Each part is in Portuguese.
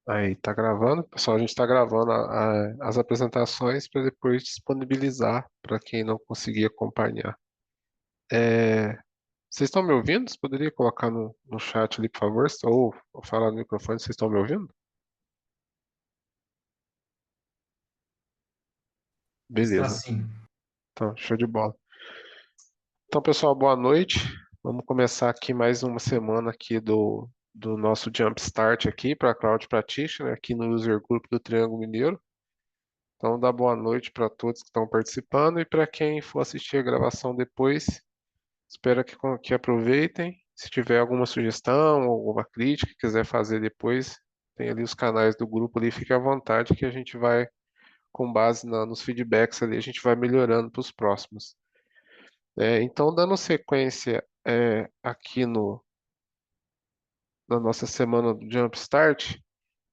Aí, tá gravando? Pessoal, a gente está gravando as apresentações para depois disponibilizar para quem não conseguir acompanhar. É, vocês estão me ouvindo? Você poderia colocar no chat ali, por favor? Ou falar no microfone, vocês estão me ouvindo? Está Beleza, sim. então, show de bola. Então, pessoal, boa noite. Vamos começar aqui mais uma semana aqui do nosso Jump Start aqui para Cloud Practitioner, aqui no User Group do Triângulo Mineiro. Então, dá boa noite para todos que estão participando e para quem for assistir a gravação depois, espero que aproveitem. Se tiver alguma sugestão, alguma crítica que quiser fazer depois, tem ali os canais do grupo ali, fique à vontade que a gente vai, com base nos feedbacks ali, a gente vai melhorando para os próximos. Então, dando sequência aqui na nossa semana do Jumpstart,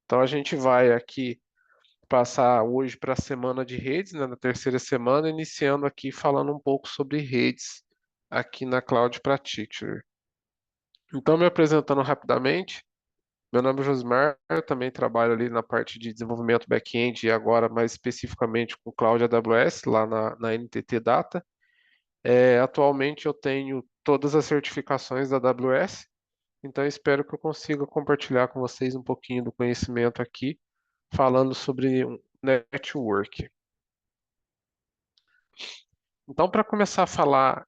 então a gente vai aqui passar hoje para a semana de redes, né, na terceira semana, iniciando aqui falando um pouco sobre redes aqui na Cloud Practitioner. Então, me apresentando rapidamente, meu nome é Josmar, eu também trabalho ali na parte de desenvolvimento back-end e agora mais especificamente com Cloud AWS, lá na NTT Data. Atualmente eu tenho todas as certificações da AWS, então espero que eu consiga compartilhar com vocês um pouquinho do conhecimento aqui, falando sobre um network. Então, para começar a falar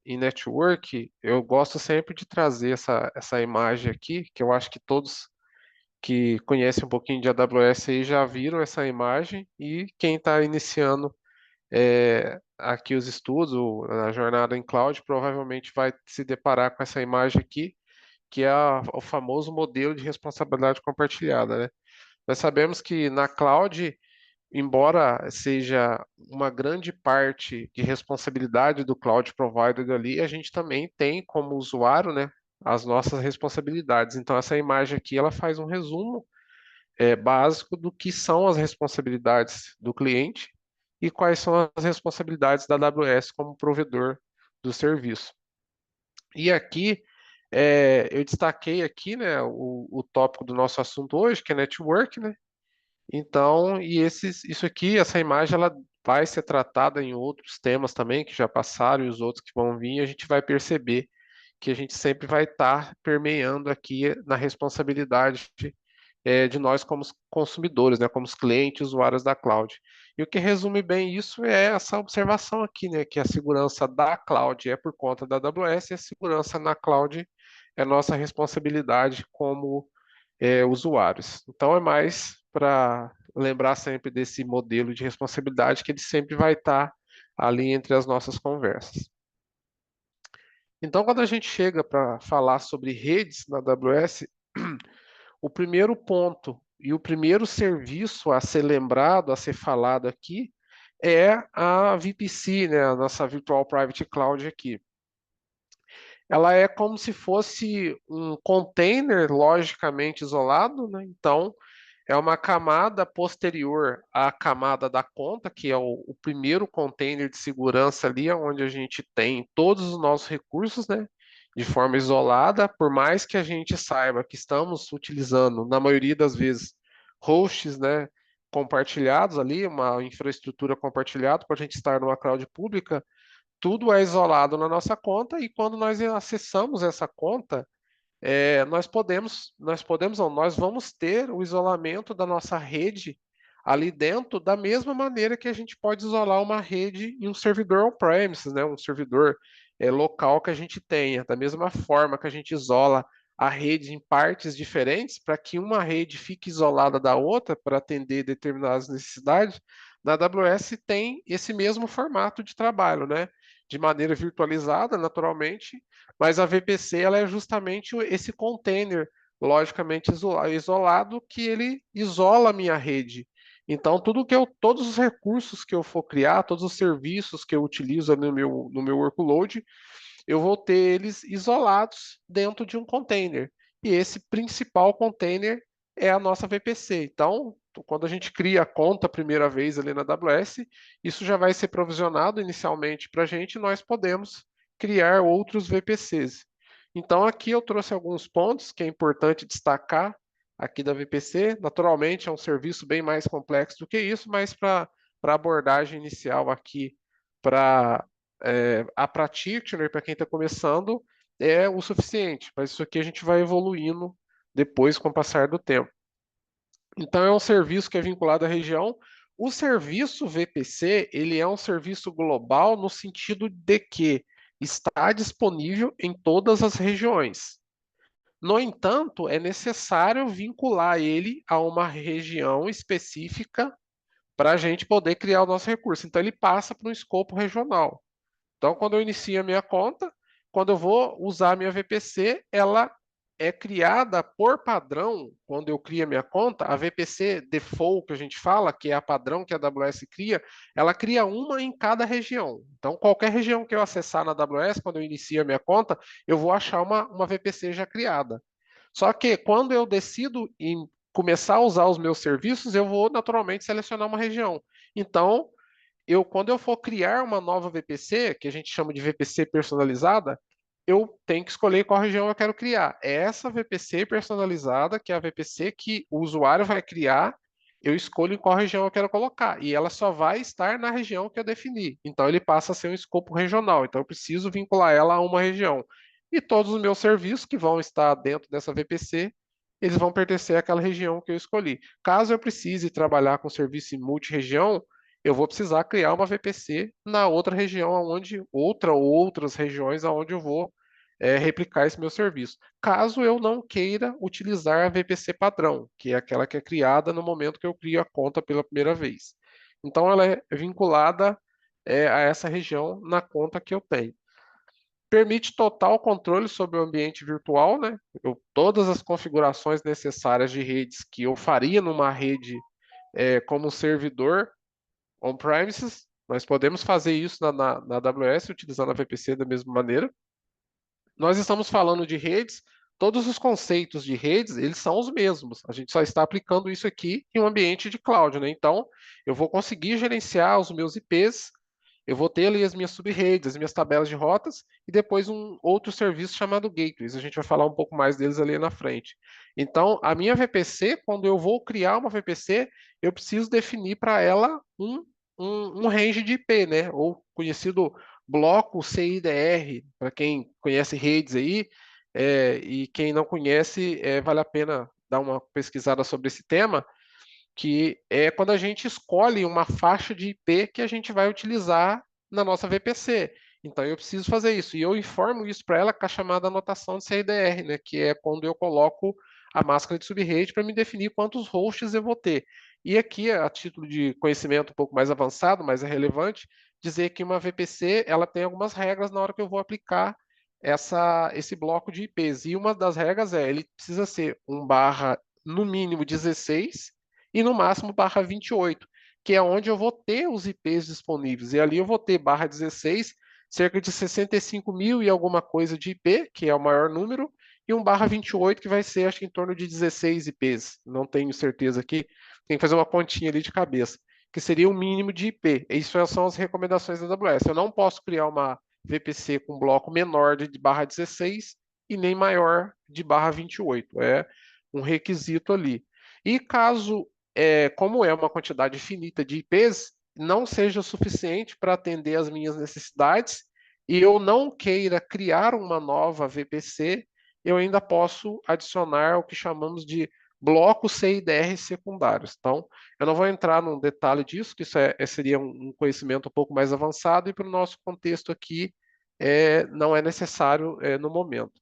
em network, eu gosto sempre de trazer essa imagem aqui, que eu acho que todos que conhecem um pouquinho de AWS aí já viram essa imagem, e quem está iniciando aqui os estudos, a jornada em cloud, provavelmente vai se deparar com essa imagem aqui, que é o famoso modelo de responsabilidade compartilhada, né? Nós sabemos que na cloud, embora seja uma grande parte de responsabilidade do cloud provider ali, a gente também tem como usuário, né, as nossas responsabilidades. Então essa imagem aqui ela faz um resumo básico do que são as responsabilidades do cliente e quais são as responsabilidades da AWS como provedor do serviço. E aqui eu destaquei aqui, né, o tópico do nosso assunto hoje, que é network, né? Então, isso aqui, essa imagem, ela vai ser tratada em outros temas também que já passaram e os outros que vão vir, e a gente vai perceber que a gente sempre vai estar permeando aqui na responsabilidade de nós como os consumidores, né, como os clientes, usuários da cloud. E o que resume bem isso é essa observação aqui, né, que a segurança da cloud é por conta da AWS e a segurança na cloud é nossa responsabilidade como usuários. Então é mais para lembrar sempre desse modelo de responsabilidade que ele sempre vai estar ali entre as nossas conversas. Então, quando a gente chega para falar sobre redes na AWS, o primeiro ponto e o primeiro serviço a ser lembrado, a ser falado aqui, é a VPC, né, a nossa Virtual Private Cloud aqui. Ela é como se fosse um container logicamente isolado, né? Então, é uma camada posterior à camada da conta, que é o primeiro container de segurança ali, onde a gente tem todos os nossos recursos, né? De forma isolada, por mais que a gente saiba que estamos utilizando, na maioria das vezes, hosts, né? Compartilhados ali, uma infraestrutura compartilhada, para a gente estar numa cloud pública, tudo é isolado na nossa conta e quando nós acessamos essa conta, não, nós vamos ter o isolamento da nossa rede ali dentro da mesma maneira que a gente pode isolar uma rede em um servidor on-premises, né? Um servidor local que a gente tenha. Da mesma forma que a gente isola a rede em partes diferentes para que uma rede fique isolada da outra para atender determinadas necessidades, na AWS tem esse mesmo formato de trabalho, né? De maneira virtualizada, naturalmente, mas a VPC ela é justamente esse container logicamente isolado que ele isola a minha rede. Então, todos os recursos que eu for criar, todos os serviços que eu utilizo no meu workload, eu vou ter eles isolados dentro de um container. E esse principal container é a nossa VPC. Então, quando a gente cria a conta a primeira vez ali na AWS, isso já vai ser provisionado inicialmente para a gente e nós podemos criar outros VPCs. Então, aqui eu trouxe alguns pontos que é importante destacar aqui da VPC. Naturalmente, é um serviço bem mais complexo do que isso, mas para abordagem inicial aqui, para a practitioner, para quem está começando, é o suficiente. Mas isso aqui a gente vai evoluindo depois com o passar do tempo. Então, é um serviço que é vinculado à região. O serviço VPC, ele é um serviço global no sentido de que está disponível em todas as regiões. No entanto, é necessário vincular ele a uma região específica para a gente poder criar o nosso recurso. Então, ele passa para um escopo regional. Então, quando eu inicio a minha conta, quando eu vou usar a minha VPC, ela é criada por padrão. Quando eu crio a minha conta, a VPC default que a gente fala, que é a padrão que a AWS cria, ela cria uma em cada região. Então, qualquer região que eu acessar na AWS, quando eu inicio a minha conta, eu vou achar uma VPC já criada. Só que quando eu decido em começar a usar os meus serviços, eu vou naturalmente selecionar uma região. Então, quando eu for criar uma nova VPC, que a gente chama de VPC personalizada, eu tenho que escolher qual região eu quero criar. É essa VPC personalizada, que é a VPC que o usuário vai criar, eu escolho em qual região eu quero colocar. E ela só vai estar na região que eu definir. Então ele passa a ser um escopo regional. Então eu preciso vincular ela a uma região. E todos os meus serviços que vão estar dentro dessa VPC, eles vão pertencer àquela região que eu escolhi. Caso eu precise trabalhar com serviço em multi-região, eu vou precisar criar uma VPC na outra região, onde outra ou outras regiões aonde eu vou replicar esse meu serviço. Caso eu não queira utilizar a VPC padrão, que é aquela que é criada no momento que eu crio a conta pela primeira vez. Então, ela é vinculada a essa região na conta que eu tenho. Permite total controle sobre o ambiente virtual, né? Todas as configurações necessárias de redes que eu faria numa rede como servidor on-premises, nós podemos fazer isso na AWS utilizando a VPC da mesma maneira. Nós estamos falando de redes, todos os conceitos de redes, eles são os mesmos. A gente só está aplicando isso aqui em um ambiente de cloud, né? Então, eu vou conseguir gerenciar os meus IPs, eu vou ter ali as minhas sub-redes, as minhas tabelas de rotas e depois um outro serviço chamado Gateways. A gente vai falar um pouco mais deles ali na frente. Então, a minha VPC, quando eu vou criar uma VPC, eu preciso definir para ela um range de IP, né? Ou conhecido bloco CIDR, para quem conhece redes aí, e quem não conhece, vale a pena dar uma pesquisada sobre esse tema, que é quando a gente escolhe uma faixa de IP que a gente vai utilizar na nossa VPC. Então eu preciso fazer isso. E eu informo isso para ela com a chamada anotação de CIDR, né? Que é quando eu coloco a máscara de subrede para me definir quantos hosts eu vou ter. E aqui, a título de conhecimento um pouco mais avançado, mas é relevante, dizer que uma VPC ela tem algumas regras na hora que eu vou aplicar esse bloco de IPs. E uma das regras ele precisa ser um barra no mínimo 16 e no máximo barra 28, que é onde eu vou ter os IPs disponíveis. E ali eu vou ter barra 16, cerca de 65 mil e alguma coisa de IP, que é o maior número, e um barra 28, que vai ser, acho que em torno de 16 IPs. Não tenho certeza aqui, tem que fazer uma continha ali de cabeça, que seria o mínimo de IP. Isso são as recomendações da AWS. Eu não posso criar uma VPC com bloco menor de barra 16 e nem maior de barra 28. É um requisito ali. E caso como é uma quantidade finita de IPs, não seja suficiente para atender as minhas necessidades e eu não queira criar uma nova VPC, eu ainda posso adicionar o que chamamos de blocos CIDR secundários. Então, eu não vou entrar num detalhe disso, que isso seria um conhecimento um pouco mais avançado e para o nosso contexto aqui não é necessário no momento.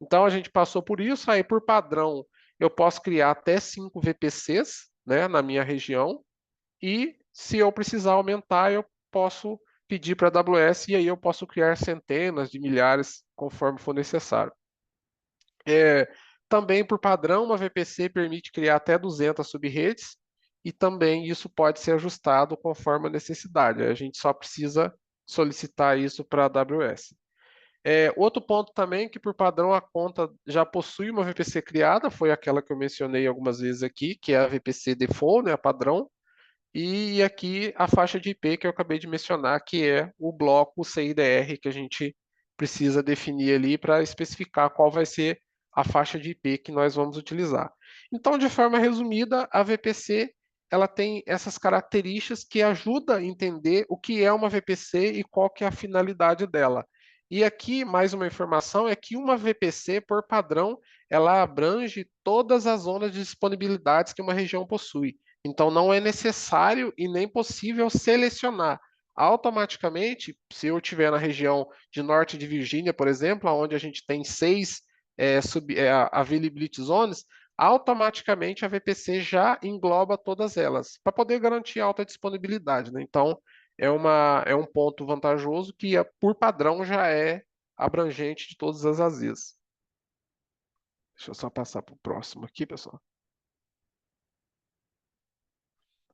Então a gente passou por isso, aí por padrão eu posso criar até 5 VPCs, né, na minha região, e se eu precisar aumentar, eu posso pedir para a AWS e aí eu posso criar centenas de milhares conforme for necessário. Também por padrão, uma VPC permite criar até 200 subredes e também isso pode ser ajustado conforme a necessidade. A gente só precisa solicitar isso para a AWS. Outro ponto também que, por padrão, a conta já possui uma VPC criada, foi aquela que eu mencionei algumas vezes aqui, que é a VPC default, né, a padrão, e aqui a faixa de IP que eu acabei de mencionar, que é o bloco CIDR que a gente precisa definir ali para especificar qual vai ser a faixa de IP que nós vamos utilizar. Então, de forma resumida, a VPC ela tem essas características que ajudam a entender o que é uma VPC e qual que é a finalidade dela. E aqui, mais uma informação, é que uma VPC, por padrão, ela abrange todas as zonas de disponibilidades que uma região possui. Então, não é necessário e nem possível selecionar automaticamente, se eu estiver na região de norte de Virgínia, por exemplo, onde a gente tem 6 availability zones, automaticamente a VPC já engloba todas elas, para poder garantir alta disponibilidade, né? Então, é um ponto vantajoso que, por padrão, já é abrangente de todas as AZs. Deixa eu só passar para o próximo aqui, pessoal.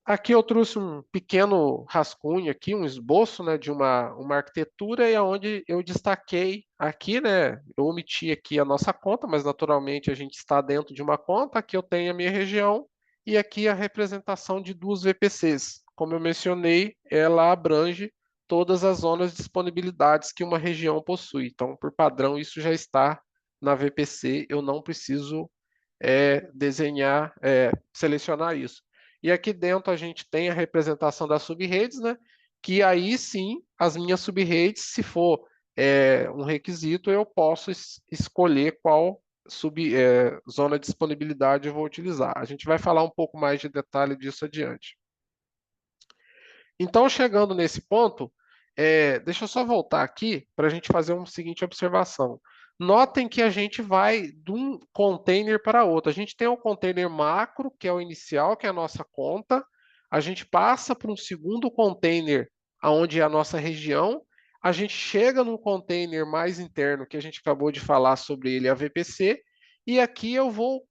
Aqui eu trouxe um pequeno rascunho aqui, um esboço, né, de uma arquitetura e aonde eu destaquei aqui, né, eu omiti aqui a nossa conta, mas naturalmente a gente está dentro de uma conta, aqui eu tenho a minha região e aqui a representação de duas VPCs. Como eu mencionei, ela abrange todas as zonas de disponibilidades que uma região possui. Então, por padrão, isso já está na VPC, eu não preciso selecionar isso. E aqui dentro a gente tem a representação das sub-redes, né? Que aí sim, as minhas sub-redes, se for um requisito, eu posso escolher qual zona de disponibilidade eu vou utilizar. A gente vai falar um pouco mais de detalhe disso adiante. Então, chegando nesse ponto, deixa eu só voltar aqui para a gente fazer uma seguinte observação. Notem que a gente vai de um container para outro. A gente tem um container macro, que é o inicial, que é a nossa conta. A gente passa para um segundo container, onde é a nossa região. A gente chega num container mais interno, que a gente acabou de falar sobre ele, a VPC. E aqui eu vou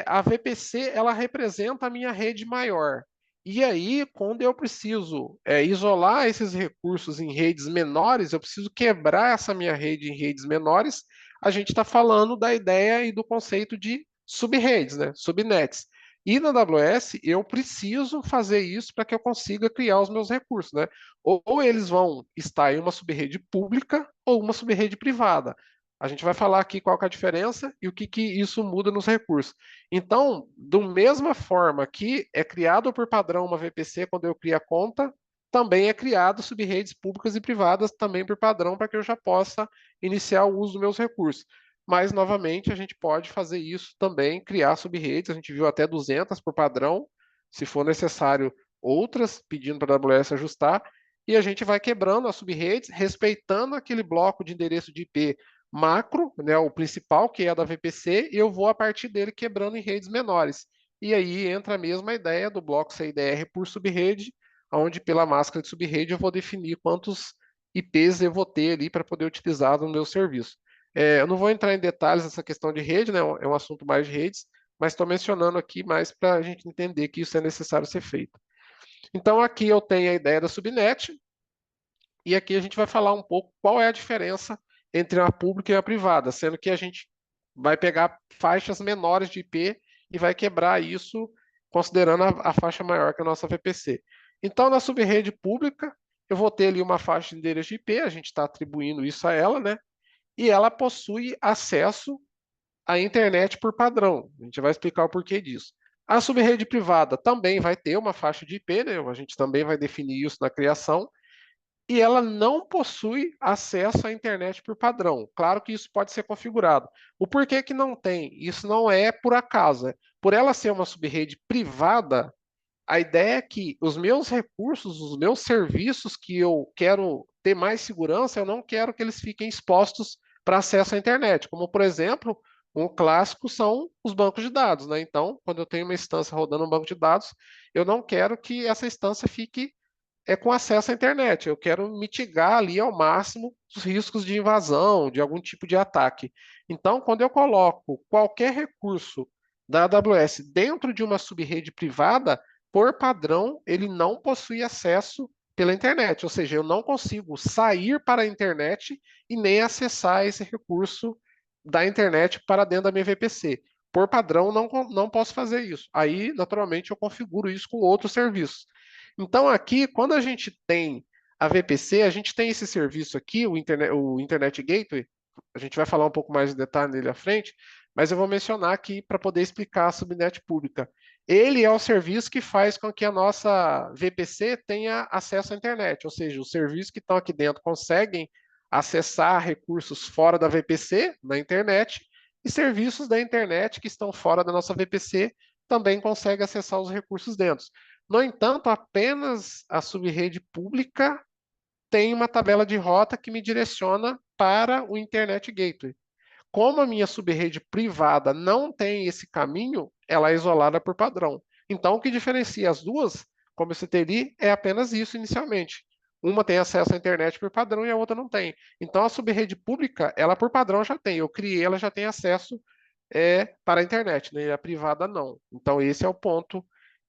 a VPC ela representa a minha rede maior. E aí, quando eu preciso isolar esses recursos em redes menores, eu preciso quebrar essa minha rede em redes menores, a gente está falando da ideia e do conceito de subredes, né? Subnets. E na AWS, eu preciso fazer isso para que eu consiga criar os meus recursos, né? Ou eles vão estar em uma subrede pública ou uma subrede privada. A gente vai falar aqui qual que é a diferença e o que isso muda nos recursos. Então, da mesma forma que é criado por padrão uma VPC quando eu crio a conta, também é criado subredes públicas e privadas também por padrão para que eu já possa iniciar o uso dos meus recursos. Mas, novamente, a gente pode fazer isso também, criar subredes, a gente viu até 200 por padrão, se for necessário outras, pedindo para a AWS ajustar, e a gente vai quebrando as subredes, respeitando aquele bloco de endereço de IP macro, né, o principal, que é a da VPC, e eu vou a partir dele quebrando em redes menores. E aí entra a mesma ideia do bloco CIDR por subrede, onde pela máscara de subrede eu vou definir quantos IPs eu vou ter ali para poder utilizar no meu serviço. Eu não vou entrar em detalhes nessa questão de rede, né, é um assunto mais de redes, mas estou mencionando aqui mais para a gente entender que isso é necessário ser feito. Então aqui eu tenho a ideia da subnet, e aqui a gente vai falar um pouco qual é a diferença entre a pública e a privada, sendo que a gente vai pegar faixas menores de IP e vai quebrar isso considerando a faixa maior que a nossa VPC. Então, na subrede pública, eu vou ter ali uma faixa de endereço de IP, a gente está atribuindo isso a ela, né? E ela possui acesso à internet por padrão. A gente vai explicar o porquê disso. A subrede privada também vai ter uma faixa de IP, né? A gente também vai definir isso na criação, e ela não possui acesso à internet por padrão. Claro que isso pode ser configurado. O porquê que não tem? Isso não é por acaso. Né? Por ela ser uma subrede privada, a ideia é que os meus recursos, os meus serviços que eu quero ter mais segurança, eu não quero que eles fiquem expostos para acesso à internet. Como, por exemplo, um clássico são os bancos de dados. Né? Então, quando eu tenho uma instância rodando um banco de dados, eu não quero que essa instância fique com acesso à internet. Eu quero mitigar ali ao máximo os riscos de invasão, de algum tipo de ataque. Então, quando eu coloco qualquer recurso da AWS dentro de uma subrede privada, por padrão, ele não possui acesso pela internet, ou seja, eu não consigo sair para a internet e nem acessar esse recurso da internet para dentro da minha VPC. Por padrão, não posso fazer isso. Aí, naturalmente, eu configuro isso com outros serviços. Então, aqui, quando a gente tem a VPC, a gente tem esse serviço aqui, o Internet Gateway, a gente vai falar um pouco mais de detalhe nele à frente, mas eu vou mencionar aqui para poder explicar a subnet pública. Ele é o serviço que faz com que a nossa VPC tenha acesso à internet, ou seja, os serviços que estão aqui dentro conseguem acessar recursos fora da VPC, na internet, e serviços da internet que estão fora da nossa VPC também conseguem acessar os recursos dentro. No entanto, apenas a subrede pública tem uma tabela de rota que me direciona para o Internet Gateway. Como a minha subrede privada não tem esse caminho, ela é isolada por padrão. Então, o que diferencia as duas, como eu citei ali, é apenas isso inicialmente. Uma tem acesso à internet por padrão e a outra não tem. Então, a subrede pública, ela por padrão já tem. Eu criei, ela já tem acesso para a internet, né? E a privada não. Então, esse é o ponto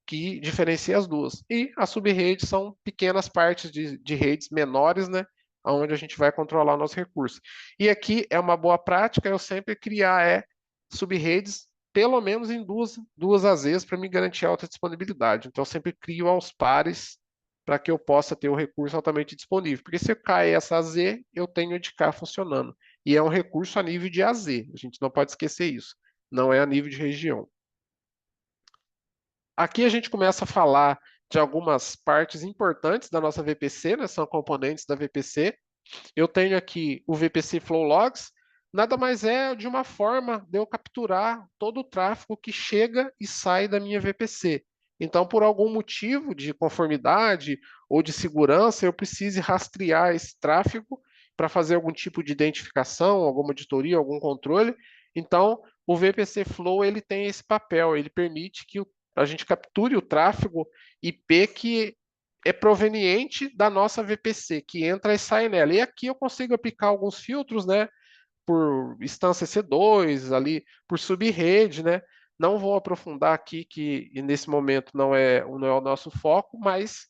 que diferencia as duas. E as sub-redes são pequenas partes de redes menores, né? Onde a gente vai controlar o nosso recurso. E aqui é uma boa prática eu sempre criar sub-redes pelo menos em duas AZs para me garantir alta disponibilidade. Então, eu sempre crio aos pares para que eu possa ter o recurso altamente disponível. Porque se cai essa AZ, eu tenho de cá funcionando. E é um recurso a nível de AZ, a gente não pode esquecer isso. Não é a nível de região. Aqui a gente começa a falar de algumas partes importantes da nossa VPC, né? São componentes da VPC. Eu tenho aqui o VPC Flow Logs, nada mais é de uma forma de eu capturar todo o tráfego que chega e sai da minha VPC. Então, por algum motivo de conformidade ou de segurança, eu precise rastrear esse tráfego para fazer algum tipo de identificação, alguma auditoria, algum controle. Então, o VPC Flow ele tem esse papel, ele permite que a gente capture o tráfego IP que é proveniente da nossa VPC, que entra e sai nela. E aqui eu consigo aplicar alguns filtros, né? Por instância C2, ali, por subrede, né? Não vou aprofundar aqui, que nesse momento não é o nosso foco, mas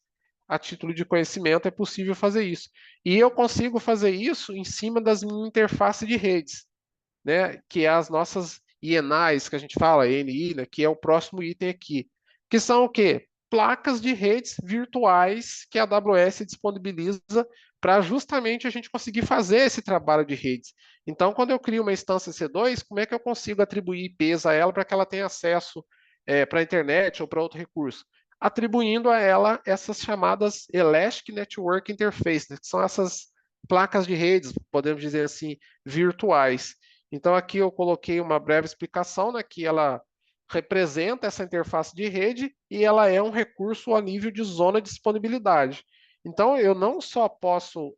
a título de conhecimento é possível fazer isso. E eu consigo fazer isso em cima das minhas interfaces de redes, né? Que é as nossas INAs, que a gente fala, ENI, né? Que é o próximo item aqui. Que são o quê? Placas de redes virtuais que a AWS disponibiliza para justamente a gente conseguir fazer esse trabalho de redes. Então, quando eu crio uma instância C2, como é que eu consigo atribuir IPs a ela para que ela tenha acesso para a internet ou para outro recurso? Atribuindo a ela essas chamadas Elastic Network Interface, né, que são essas placas de redes, podemos dizer assim, virtuais. Então, aqui eu coloquei uma breve explicação, né, que ela representa essa interface de rede e ela é um recurso a nível de zona de disponibilidade. Então, eu não só posso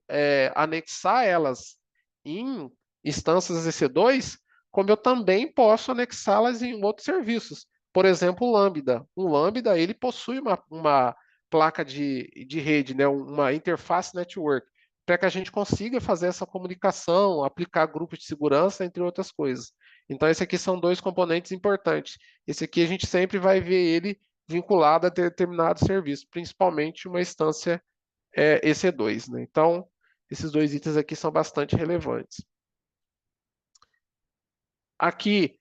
anexar elas em instâncias EC2, como eu também posso anexá-las em outros serviços. Por exemplo, o Lambda. O Lambda ele possui uma placa de rede, né, uma interface network, para que a gente consiga fazer essa comunicação, aplicar grupos de segurança, entre outras coisas. Então, esses aqui são dois componentes importantes. Esse aqui a gente sempre vai ver ele vinculado a determinado serviço, principalmente uma instância EC2, né? Então, esses dois itens aqui são bastante relevantes. Aqui,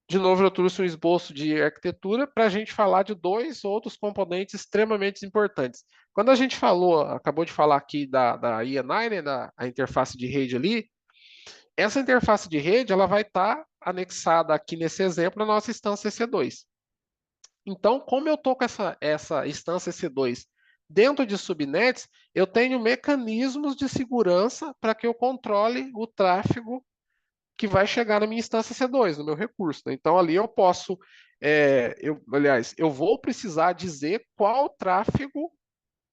de novo, eu trouxe um esboço de arquitetura para a gente falar de dois outros componentes extremamente importantes. Quando a gente falou, acabou de falar aqui da ENI, né, a interface de rede ali, essa interface de rede ela vai estar anexada aqui nesse exemplo na nossa instância EC2. Então, como eu estou com essa instância EC2 dentro de subnets, eu tenho mecanismos de segurança para que eu controle o tráfego que vai chegar na minha instância C2, no meu recurso, né? Então, ali eu posso, aliás, eu vou precisar dizer qual tráfego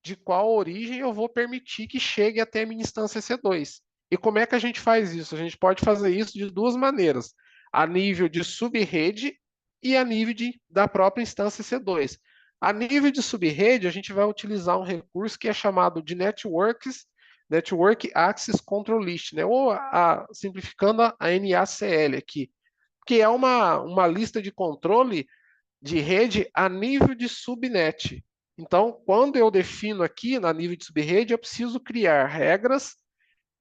de qual origem eu vou permitir que chegue até a minha instância C2. E como é que a gente faz isso? A gente pode fazer isso de duas maneiras: a nível de subrede e a nível da própria instância C2. A nível de subrede, a gente vai utilizar um recurso que é chamado de Network Access Control List, né? Ou simplificando a NACL aqui, que é uma lista de controle de rede a nível de subnet. Então, quando eu defino aqui na nível de subrede, eu preciso criar regras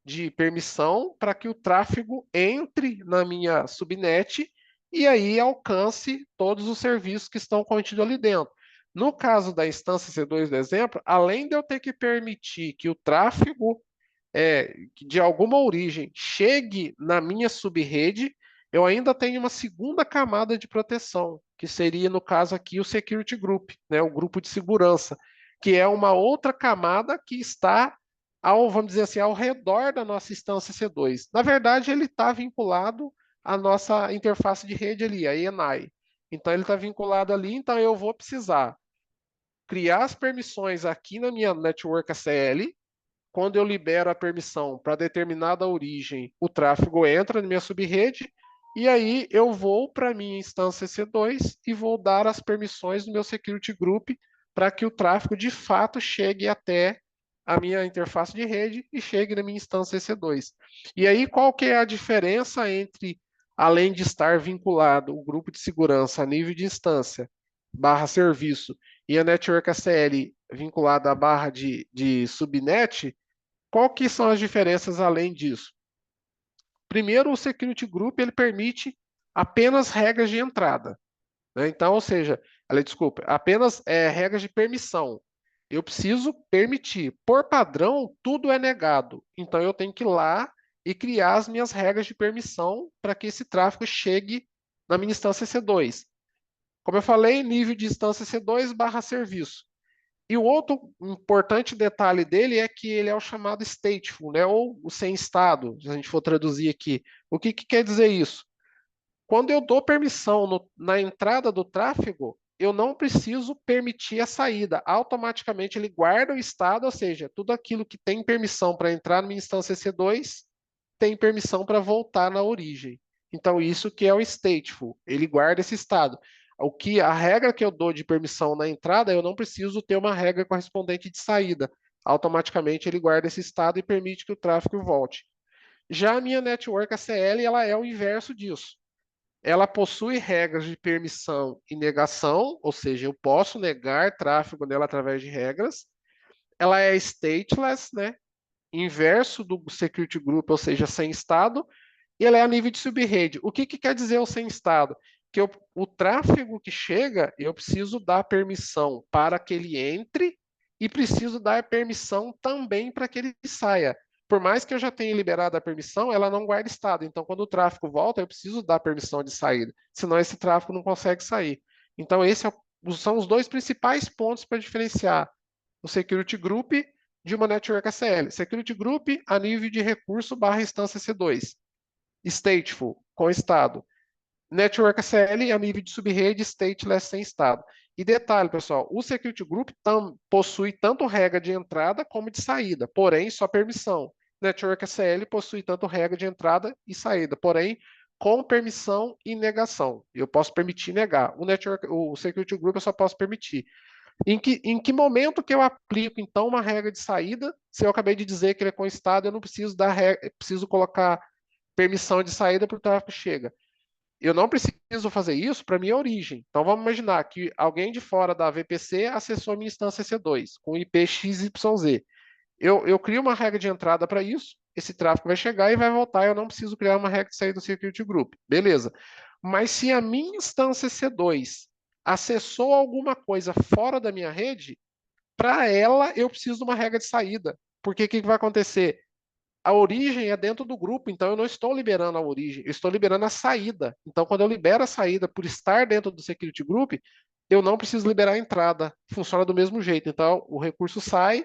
de permissão para que o tráfego entre na minha subnet e aí alcance todos os serviços que estão contidos ali dentro. No caso da instância C2 do exemplo, além de eu ter que permitir que o tráfego que de alguma origem chegue na minha subrede, eu ainda tenho uma segunda camada de proteção, que seria, no caso aqui, o Security Group, né, o grupo de segurança, que é uma outra camada que está vamos dizer assim, ao redor da nossa instância C2. Na verdade, ele está vinculado à nossa interface de rede ali, a ENI. Então, ele está vinculado ali, então eu vou precisar criar as permissões aqui na minha Network ACL. Quando eu libero a permissão para determinada origem, o tráfego entra na minha subrede, e aí eu vou para a minha instância C2 e vou dar as permissões no meu security group para que o tráfego de fato chegue até a minha interface de rede e chegue na minha instância C2. E aí qual que é a diferença entre, além de estar vinculado o grupo de segurança a nível de instância barra serviço e a Network ACL vinculada à barra de subnet? Qual que são as diferenças além disso? Primeiro, o Security Group ele permite apenas regras de entrada, né? Então, ou seja, desculpa, apenas regras de permissão. Eu preciso permitir. Por padrão, tudo é negado. Então, eu tenho que ir lá e criar as minhas regras de permissão para que esse tráfego chegue na minha instância C2. Como eu falei, nível de instância C2 barra serviço. E o outro importante detalhe dele é que ele é o chamado stateful, né? Ou o sem estado, se a gente for traduzir aqui. O que quer dizer isso? Quando eu dou permissão na entrada do tráfego, eu não preciso permitir a saída. Automaticamente ele guarda o estado, ou seja, tudo aquilo que tem permissão para entrar na minha instância C2 tem permissão para voltar na origem. Então, isso que é o stateful, ele guarda esse estado. A regra que eu dou de permissão na entrada, eu não preciso ter uma regra correspondente de saída. Automaticamente ele guarda esse estado e permite que o tráfego volte. Já a minha network ACL, ela é o inverso disso. Ela possui regras de permissão e negação, ou seja, eu posso negar tráfego nela através de regras. Ela é stateless, né? Inverso do security group, ou seja, sem estado, e ela é a nível de subrede. O que quer dizer o sem estado? Que o tráfego que chega, eu preciso dar permissão para que ele entre e preciso dar permissão também para que ele saia. Por mais que eu já tenha liberado a permissão, ela não guarda estado. Então, quando o tráfego volta, eu preciso dar permissão de saída, senão esse tráfego não consegue sair. Então, são os dois principais pontos para diferenciar o Security Group de uma Network ACL. Security Group a nível de recurso barra instância C2. Stateful, com estado. Network ACL a nível de subrede, stateless sem estado. E detalhe, pessoal, o Security Group possui tanto regra de entrada como de saída, porém só permissão. Network ACL possui tanto regra de entrada e saída, porém com permissão e negação. Eu posso permitir e negar. O Security Group eu só posso permitir. Em que momento que eu aplico, então, uma regra de saída? Se eu acabei de dizer que ele é com estado, eu não preciso preciso colocar permissão de saída para o tráfego chega. Eu não preciso fazer isso para minha origem. Então vamos imaginar que alguém de fora da VPC acessou a minha instância C2 com IP XYZ. Eu crio uma regra de entrada para isso, esse tráfego vai chegar e vai voltar, eu não preciso criar uma regra de saída do Security Group. Beleza. Mas se a minha instância C2 acessou alguma coisa fora da minha rede, para ela eu preciso de uma regra de saída. Porque o que vai acontecer? A origem é dentro do grupo, então eu não estou liberando a origem, eu estou liberando a saída. Então, quando eu libero a saída por estar dentro do Security Group, eu não preciso liberar a entrada. Funciona do mesmo jeito. Então, o recurso sai,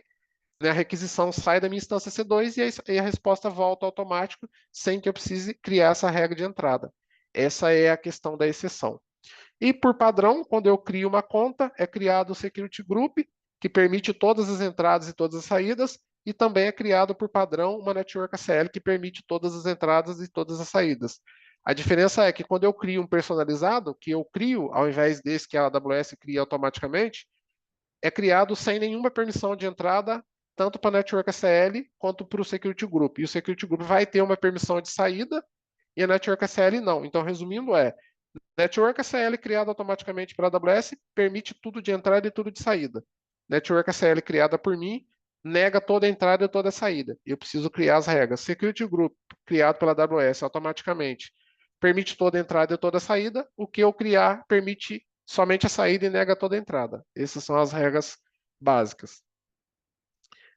né, a requisição sai da minha instância C2 e a resposta volta automático, sem que eu precise criar essa regra de entrada. Essa é a questão da exceção. E por padrão, quando eu crio uma conta, é criado o Security Group, que permite todas as entradas e todas as saídas, e também é criado por padrão uma Network ACL que permite todas as entradas e todas as saídas. A diferença é que quando eu crio um personalizado, que eu crio ao invés desse que a AWS cria automaticamente, é criado sem nenhuma permissão de entrada, tanto para a Network ACL quanto para o Security Group. E o Security Group vai ter uma permissão de saída e a Network ACL não. Então, resumindo, Network ACL criada automaticamente pela AWS permite tudo de entrada e tudo de saída. Network ACL criada por mim nega toda a entrada e toda a saída. Eu preciso criar as regras. Security Group criado pela AWS automaticamente permite toda a entrada e toda a saída. O que eu criar permite somente a saída e nega toda a entrada. Essas são as regras básicas.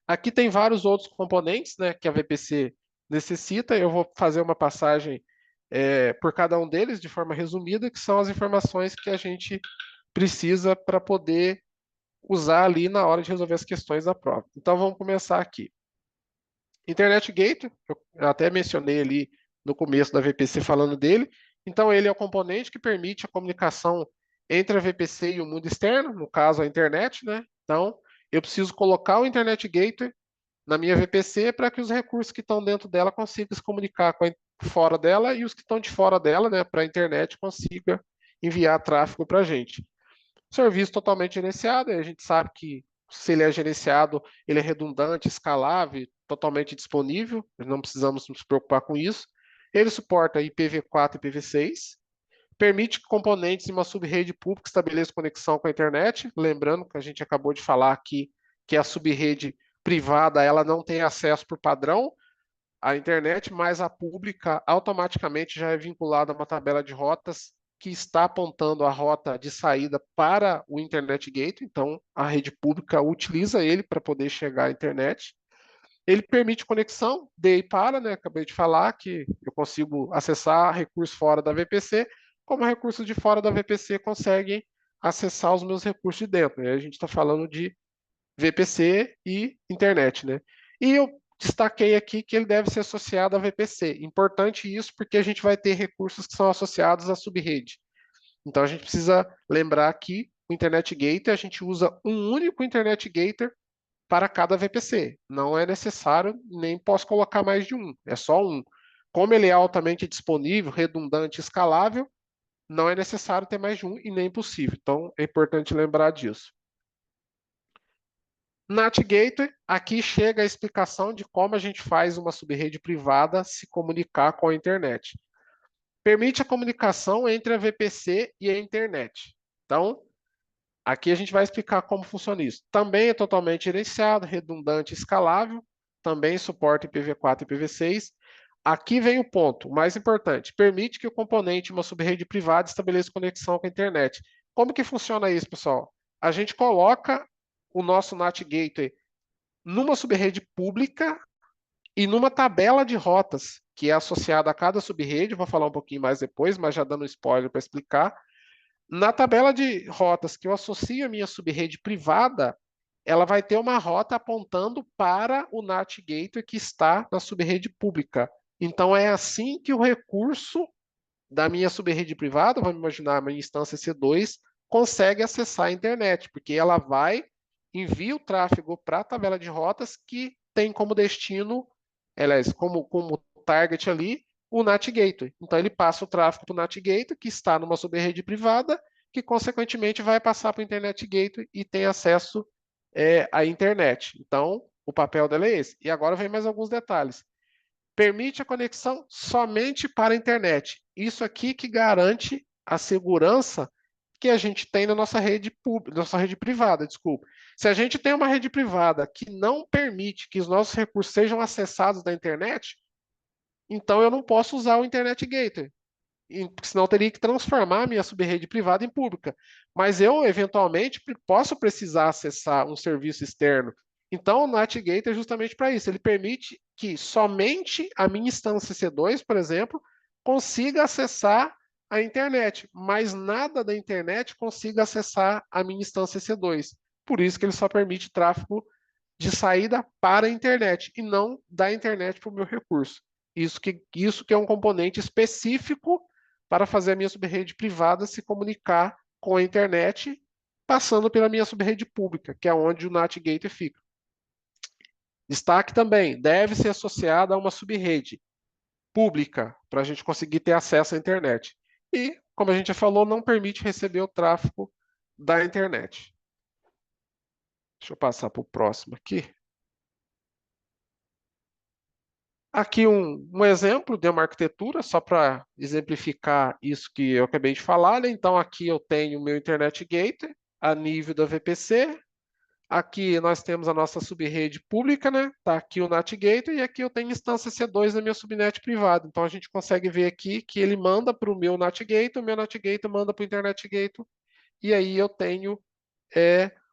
Aqui tem vários outros componentes, né, que a VPC necessita. Eu vou fazer uma passagem por cada um deles de forma resumida, que são as informações que a gente precisa para poder usar ali na hora de resolver as questões da prova. Então vamos começar aqui. Internet Gateway, eu até mencionei ali no começo da VPC falando dele. Então ele é o componente que permite a comunicação entre a VPC e o mundo externo, no caso a internet, né? Então eu preciso colocar o Internet Gateway na minha VPC para que os recursos que estão dentro dela consigam se comunicar com fora dela e os que estão de fora dela, né, para a internet, consiga enviar tráfego para a gente. Serviço totalmente gerenciado, a gente sabe que se ele é gerenciado, ele é redundante, escalável, totalmente disponível, não precisamos nos preocupar com isso. Ele suporta IPv4 e IPv6, permite que componentes de uma subrede pública estabeleçam conexão com a internet, lembrando que a gente acabou de falar aqui que a subrede privada ela não tem acesso por padrão à internet, mas a pública automaticamente já é vinculada a uma tabela de rotas que está apontando a rota de saída para o Internet Gateway, então a rede pública utiliza ele para poder chegar à internet. Ele permite conexão de e para, né? Acabei de falar que eu consigo acessar recursos fora da VPC, como recursos de fora da VPC conseguem acessar os meus recursos de dentro. Né? A gente está falando de VPC e internet, né? E eu destaquei aqui que ele deve ser associado à VPC. Importante isso porque a gente vai ter recursos que são associados à subrede. Então a gente precisa lembrar que o Internet Gateway a gente usa um único Internet Gateway para cada VPC. Não é necessário, nem posso colocar mais de um, é só um. Como ele é altamente disponível, redundante, escalável, não é necessário ter mais de um e nem possível. Então é importante lembrar disso. NAT Gateway, aqui chega a explicação de como a gente faz uma subrede privada se comunicar com a internet. Permite a comunicação entre a VPC e a internet. Então, aqui a gente vai explicar como funciona isso. Também é totalmente gerenciado, redundante e escalável. Também suporta IPv4 e IPv6. Aqui vem o ponto mais importante. Permite que o componente de uma subrede privada estabeleça conexão com a internet. Como que funciona isso, pessoal? A gente coloca o nosso NAT Gateway numa subrede pública e numa tabela de rotas que é associada a cada subrede. Vou falar um pouquinho mais depois, mas já dando um spoiler para explicar. Na tabela de rotas que eu associo a minha subrede privada, ela vai ter uma rota apontando para o NAT Gateway que está na subrede pública. Então é assim que o recurso da minha subrede privada, vamos imaginar a minha instância C2, consegue acessar a internet, porque ela vai envia o tráfego para a tabela de rotas que tem como destino, aliás, como target ali, o NAT Gateway. Então ele passa o tráfego para o NAT Gateway, que está numa subrede privada, que consequentemente vai passar para o Internet Gateway e tem acesso à internet. Então, o papel dela é esse. E agora vem mais alguns detalhes. Permite a conexão somente para a internet. Isso aqui que garante a segurança que a gente tem na nossa rede pública, nossa rede privada, desculpa. Se a gente tem uma rede privada que não permite que os nossos recursos sejam acessados da internet, então eu não posso usar o Internet Gateway, senão eu teria que transformar a minha subrede privada em pública. Mas eu, eventualmente, posso precisar acessar um serviço externo. Então, o NAT Gateway é justamente para isso. Ele permite que somente a minha instância C2, por exemplo, consiga acessar a internet, mas nada da internet consiga acessar a minha instância C2. Por isso que ele só permite tráfego de saída para a internet e não da internet para o meu recurso. Isso que é um componente específico para fazer a minha subrede privada se comunicar com a internet, passando pela minha subrede pública, que é onde o NAT Gateway fica. Destaque também, deve ser associada a uma subrede pública, para a gente conseguir ter acesso à internet. E, como a gente já falou, não permite receber o tráfego da internet. Deixa eu passar para o próximo aqui. Aqui um exemplo de uma arquitetura, só para exemplificar isso que eu acabei de falar, né? Então, aqui eu tenho o meu Internet Gateway a nível da VPC. Aqui nós temos a nossa subrede pública, né? Tá aqui o NAT Gateway e aqui eu tenho instância C2 na minha subnet privada. Então, a gente consegue ver aqui que ele manda para o meu NAT Gateway, o meu NAT Gateway manda para o Internet Gateway e aí eu tenho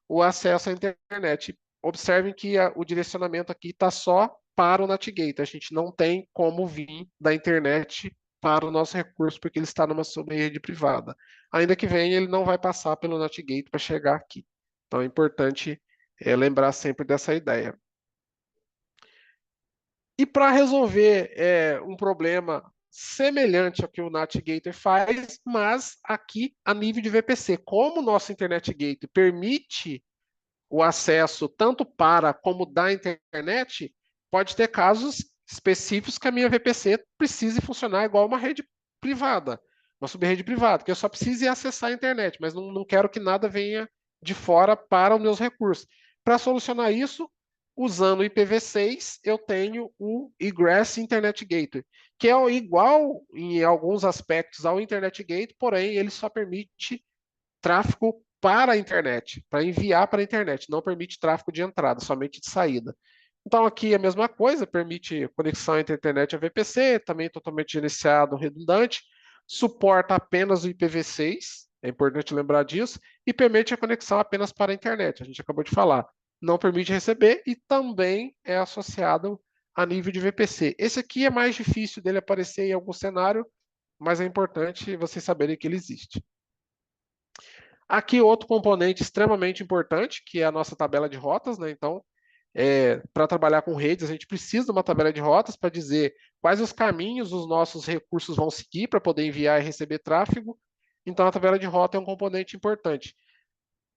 o acesso à internet. observem que o direcionamento aqui está só para o NatGate. A gente não tem como vir da internet para o nosso recurso, porque ele está numa subrede privada. Ainda que venha, ele não vai passar pelo NatGate para chegar aqui. Então é importante lembrar sempre dessa ideia. E para resolver um problema semelhante ao que o NatGator faz, mas aqui a nível de VPC, como o nosso Internet Gateway permite o acesso tanto para como da internet, pode ter casos específicos que a minha VPC precise funcionar igual uma rede privada, uma subrede privada, que eu só precise acessar a internet, mas não quero que nada venha de fora para os meus recursos. Para solucionar isso, usando o IPv6, eu tenho o Egress Internet Gateway, que é igual em alguns aspectos ao Internet Gateway, porém ele só permite tráfego para a internet, para enviar para a internet, não permite tráfego de entrada, somente de saída. Então aqui é a mesma coisa, permite conexão entre a internet e a VPC, também totalmente gerenciado, redundante, suporta apenas o IPv6, é importante lembrar disso, e permite a conexão apenas para a internet, a gente acabou de falar. Não permite receber e também é associado a nível de VPC. Esse aqui é mais difícil dele aparecer em algum cenário, mas é importante vocês saberem que ele existe. Aqui outro componente extremamente importante, que é a nossa tabela de rotas, né? Então, para trabalhar com redes, a gente precisa de uma tabela de rotas para dizer quais os caminhos os nossos recursos vão seguir para poder enviar e receber tráfego. Então, a tabela de rota é um componente importante.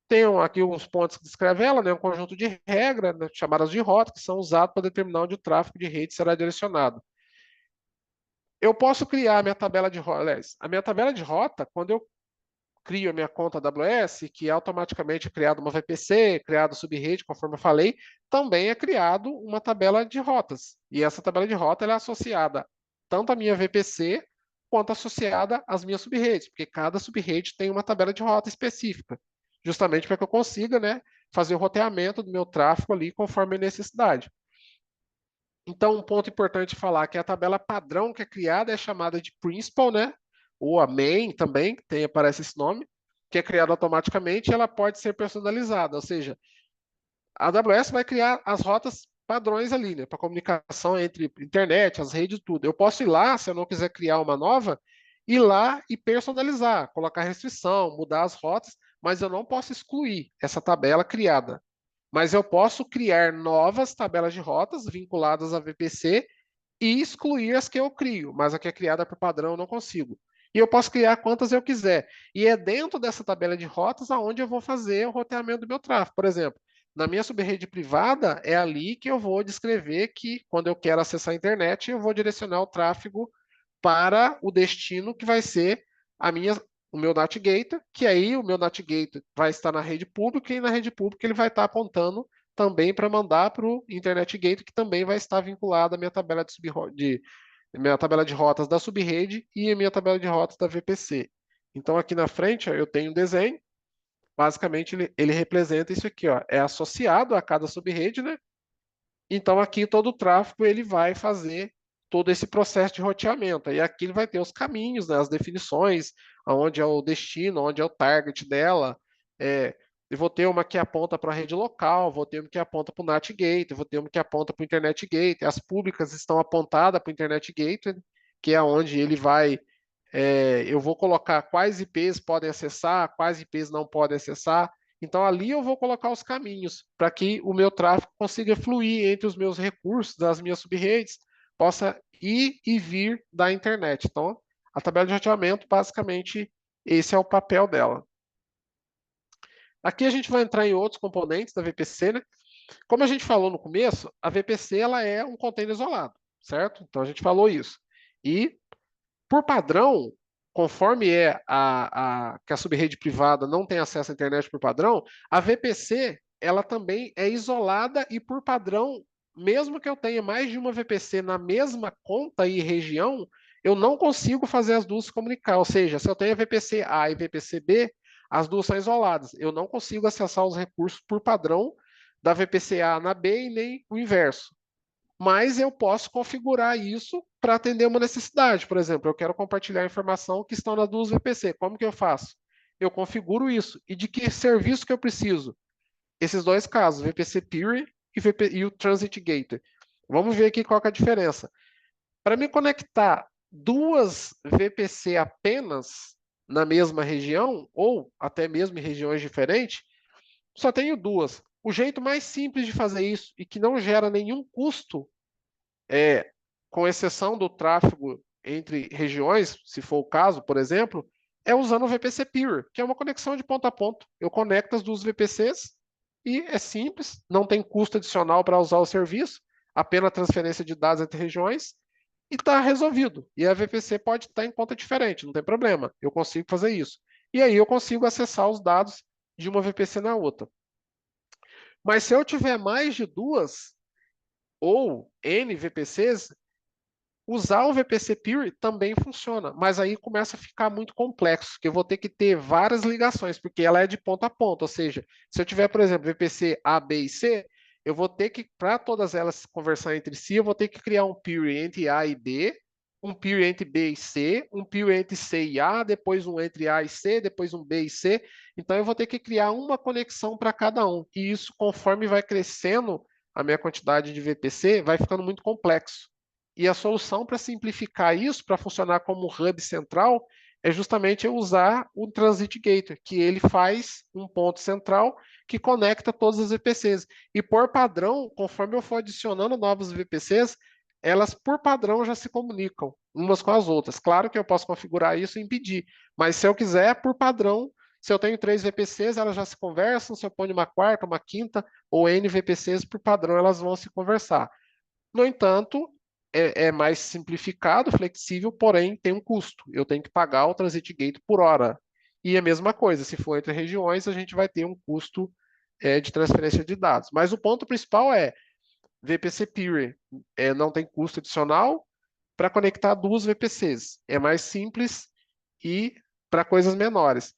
Tem aqui uns pontos que descreve ela, né? Um conjunto de regras, né? Chamadas de rota, que são usadas para determinar onde o tráfego de rede será direcionado. Eu posso criar a minha tabela de rota, aliás, a minha tabela de rota, quando eu crio a minha conta AWS, que é automaticamente criado uma VPC, criado subrede, conforme eu falei, também é criado uma tabela de rotas. E essa tabela de rota é associada tanto à minha VPC quanto associada às minhas subredes, porque cada subrede tem uma tabela de rota específica, justamente para que eu consiga, né, fazer o roteamento do meu tráfego ali conforme a necessidade. Então, um ponto importante falar é que a tabela padrão que é criada é chamada de principal, né? Ou a main também, aparece esse nome, que é criada automaticamente e ela pode ser personalizada. Ou seja, a AWS vai criar as rotas padrões ali, né? Para comunicação entre internet, as redes, tudo. Eu posso ir lá, se eu não quiser criar uma nova, ir lá e personalizar, colocar restrição, mudar as rotas, mas eu não posso excluir essa tabela criada, mas eu posso criar novas tabelas de rotas vinculadas à VPC e excluir as que eu crio, mas a que é criada por padrão eu não consigo. E eu posso criar quantas eu quiser. E é dentro dessa tabela de rotas aonde eu vou fazer o roteamento do meu tráfego. Por exemplo, na minha subrede privada, é ali que eu vou descrever que, quando eu quero acessar a internet, eu vou direcionar o tráfego para o destino que vai ser o meu NatGator, que aí o meu NatGator vai estar na rede pública e na rede pública ele vai estar apontando também para mandar para o Internet Gateway, que também vai estar vinculado à minha tabela de rotas da subrede e a minha tabela de rotas da VPC. Então aqui na frente ó, eu tenho um desenho, basicamente ele representa isso aqui, ó, é associado a cada subrede, né? Então aqui todo o tráfego ele vai fazer todo esse processo de roteamento. E aqui ele vai ter os caminhos, né, as definições, aonde é o destino, onde é o target dela. Eu vou ter uma que aponta para a rede local, vou ter uma que aponta para o NAT Gateway, vou ter uma que aponta para o Internet Gateway. As públicas estão apontadas para o Internet Gateway, que é onde ele vai. Eu vou colocar quais IPs podem acessar, quais IPs não podem acessar. Então, ali eu vou colocar os caminhos para que o meu tráfego consiga fluir entre os meus recursos, das minhas subredes, possa ir e vir da internet. Então, a tabela de roteamento, basicamente, esse é o papel dela. Aqui a gente vai entrar em outros componentes da VPC, né? Como a gente falou no começo, a VPC ela é um container isolado, certo? Então, a gente falou isso. E por padrão, conforme que a subrede privada não tem acesso à internet por padrão, a VPC ela também é isolada e por padrão, mesmo que eu tenha mais de uma VPC na mesma conta e região, eu não consigo fazer as duas se comunicar. Ou seja, se eu tenho a VPC A e VPC B, as duas são isoladas. Eu não consigo acessar os recursos por padrão da VPC A na B e nem o inverso, mas eu posso configurar isso para atender uma necessidade. Por exemplo, eu quero compartilhar informação que estão nas duas VPC. Como que eu faço? Eu configuro isso. E de que serviço que eu preciso? esses dois casos, VPC Peer e o Transit Gateway. Vamos ver aqui qual que é a diferença. Para me conectar duas VPC apenas na mesma região, ou até mesmo em regiões diferentes, só tenho duas. O jeito mais simples de fazer isso e que não gera nenhum custo, com exceção do tráfego entre regiões, se for o caso, por exemplo, é usando o VPC Peer, que é uma conexão de ponto a ponto. Eu conecto as duas VPCs e é simples, não tem custo adicional para usar o serviço, apenas transferência de dados entre regiões e está resolvido. E a VPC pode estar em conta diferente, não tem problema. Eu consigo fazer isso. E aí eu consigo acessar os dados de uma VPC na outra. Mas se eu tiver mais de duas ou N VPCs, usar o VPC Peer também funciona, mas aí começa a ficar muito complexo, que eu vou ter que ter várias ligações, porque ela é de ponta a ponta, ou seja, se eu tiver, por exemplo, VPC A, B e C, eu vou ter que, para todas elas conversar entre si, eu vou ter que criar um peer entre A e B, um peer entre B e C, um peer entre C e A, depois um entre A e C, depois um B e C. Então eu vou ter que criar uma conexão para cada um. E isso, conforme vai crescendo a minha quantidade de VPC, vai ficando muito complexo. E a solução para simplificar isso, para funcionar como hub central, é justamente eu usar o Transit Gateway, que ele faz um ponto central que conecta todas as VPCs. E por padrão, conforme eu for adicionando novas VPCs, elas por padrão já se comunicam umas com as outras. Claro que eu posso configurar isso e impedir, mas se eu quiser, por padrão, se eu tenho 3 VPCs, elas já se conversam. Se eu ponho uma quarta, uma quinta ou N VPCs, por padrão, elas vão se conversar. No entanto, é mais simplificado, flexível, porém tem um custo. Eu tenho que pagar o Transit Gate por hora. E a mesma coisa, se for entre regiões, a gente vai ter um custo de transferência de dados. Mas o ponto principal é VPC Peer não tem custo adicional para conectar duas VPCs. É mais simples e para coisas menores.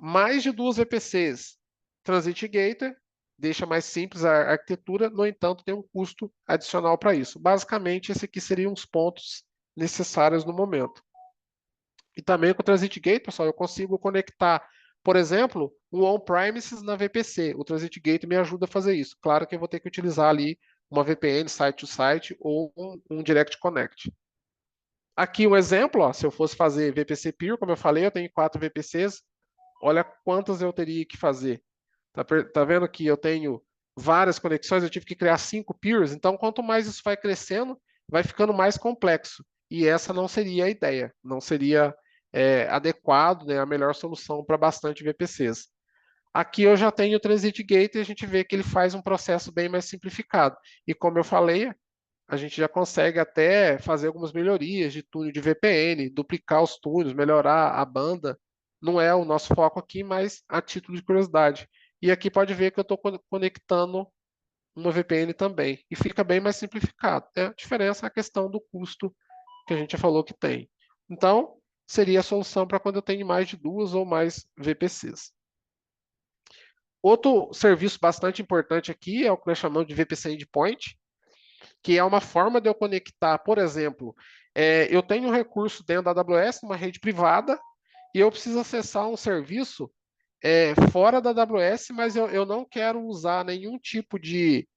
Mais de duas VPCs, Transit Gateway, deixa mais simples a arquitetura, no entanto, tem um custo adicional para isso. Basicamente, esses aqui seriam os pontos necessários no momento. E também com o Transit Gateway, pessoal, eu consigo conectar, por exemplo, um on-premises na VPC. O Transit Gateway me ajuda a fazer isso. Claro que eu vou ter que utilizar ali uma VPN site-to-site ou um Direct Connect. Aqui um exemplo, ó, se eu fosse fazer VPC Peer, como eu falei, eu tenho 4 VPCs, olha quantas eu teria que fazer. Tá vendo que eu tenho várias conexões, eu tive que criar 5 peers, então quanto mais isso vai crescendo, vai ficando mais complexo. E essa não seria a ideia, não seria adequado, né, a melhor solução para bastante VPCs. Aqui eu já tenho o Transit Gate e a gente vê que ele faz um processo bem mais simplificado. E como eu falei, a gente já consegue até fazer algumas melhorias de túnel de VPN, duplicar os túneis, melhorar a banda. Não é o nosso foco aqui, mas a título de curiosidade. E aqui pode ver que eu estou conectando uma VPN também. E fica bem mais simplificado. A diferença é a questão do custo que a gente já falou que tem. Então, seria a solução para quando eu tenho mais de duas ou mais VPCs. Outro serviço bastante importante aqui é o que nós chamamos de VPC Endpoint, que é uma forma de eu conectar, por exemplo, eu tenho um recurso dentro da AWS, uma rede privada, e eu preciso acessar um serviço fora da AWS, mas eu não quero usar nenhum tipo de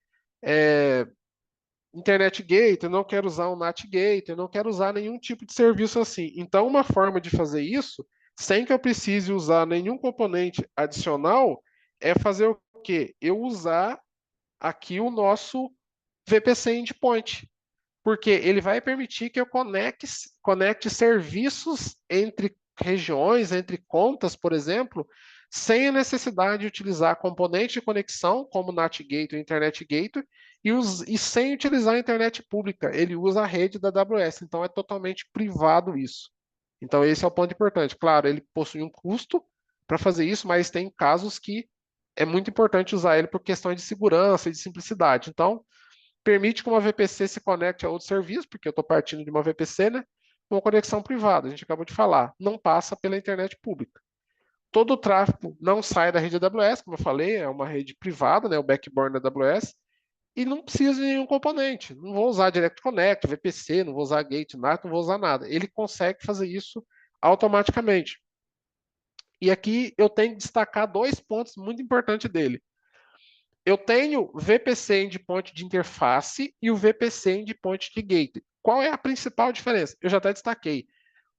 Internet Gate, eu não quero usar um NAT Gate, eu não quero usar nenhum tipo de serviço assim. Então, uma forma de fazer isso, sem que eu precise usar nenhum componente adicional, é fazer o quê? Eu usar aqui o nosso VPC Endpoint, porque ele vai permitir que eu conecte serviços entre regiões, entre contas, por exemplo, sem a necessidade de utilizar componente de conexão, como NAT Gateway, Internet Gateway, e sem utilizar a internet pública. Ele usa a rede da AWS, então é totalmente privado isso. Então esse é o ponto importante. Claro, ele possui um custo para fazer isso, mas tem casos que é muito importante usar ele por questões de segurança e de simplicidade. Então, permite que uma VPC se conecte a outro serviço, porque eu estou partindo de uma VPC, né? Uma conexão privada, a gente acabou de falar, não passa pela internet pública. Todo o tráfego não sai da rede AWS, como eu falei, é uma rede privada, né, o backbone da AWS, e não precisa de nenhum componente. Não vou usar Direct Connect, VPC, não vou usar Gate, NAT, não vou usar nada. Ele consegue fazer isso automaticamente. E aqui eu tenho que destacar dois pontos muito importantes dele. Eu tenho VPC Endpoint de interface e o VPC Endpoint de gateway. Qual é a principal diferença? Eu já até destaquei.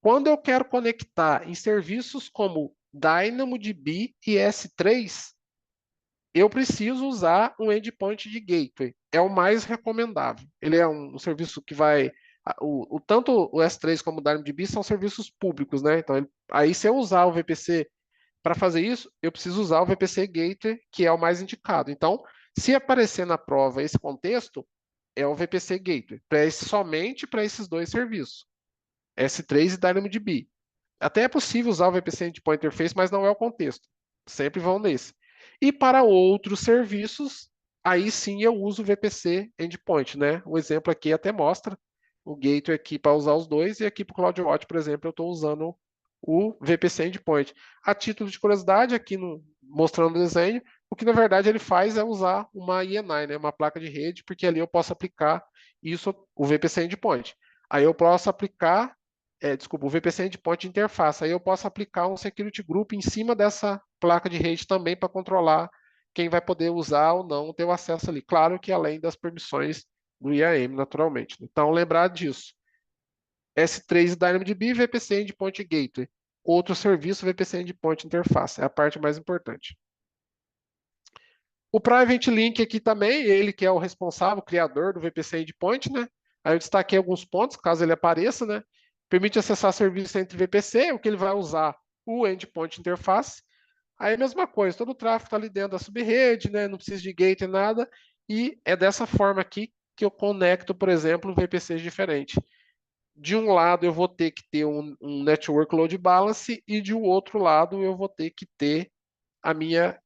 Quando eu quero conectar em serviços como DynamoDB e S3, eu preciso usar um endpoint de gateway. É o mais recomendável. Ele é um serviço que vai. Tanto o S3 como o DynamoDB são serviços públicos, né? Então, aí se eu usar o VPC para fazer isso, eu preciso usar o VPC Gateway, que é o mais indicado. Então, se aparecer na prova esse contexto, é o VPC Gateway, somente para esses dois serviços, S3 e DynamoDB. Até é possível usar o VPC Endpoint Interface, mas não é o contexto. Sempre vão nesse. E para outros serviços, aí sim eu uso o VPC Endpoint, né? O exemplo aqui até mostra o gateway aqui para usar os dois, e aqui para o CloudWatch, por exemplo, eu estou usando o VPC Endpoint. A título de curiosidade, aqui mostrando o desenho, o que na verdade ele faz é usar uma ENI, né? Uma placa de rede, porque ali eu posso aplicar isso, o VPC Endpoint. Aí eu posso aplicar desculpa, o VPC Endpoint de interface. Aí eu posso aplicar um security group em cima dessa placa de rede também para controlar quem vai poder usar ou não ter o acesso ali. Claro que além das permissões do IAM, naturalmente. Então, lembrar disso. S3 DynamoDB, VPC Endpoint Gateway. Outro serviço, VPC Endpoint Interface. É a parte mais importante. O Private Link aqui também, ele que é o responsável, o criador do VPC Endpoint, né? Aí eu destaquei alguns pontos, caso ele apareça, né? Permite acessar serviços entre VPC, o que ele vai usar o Endpoint Interface. Aí a mesma coisa, todo o tráfego está ali dentro da subrede, né? Não precisa de gate nada. E é dessa forma aqui que eu conecto, por exemplo, VPCs diferentes. De um lado eu vou ter que ter um Network Load Balance e de um outro lado eu vou ter que ter a minha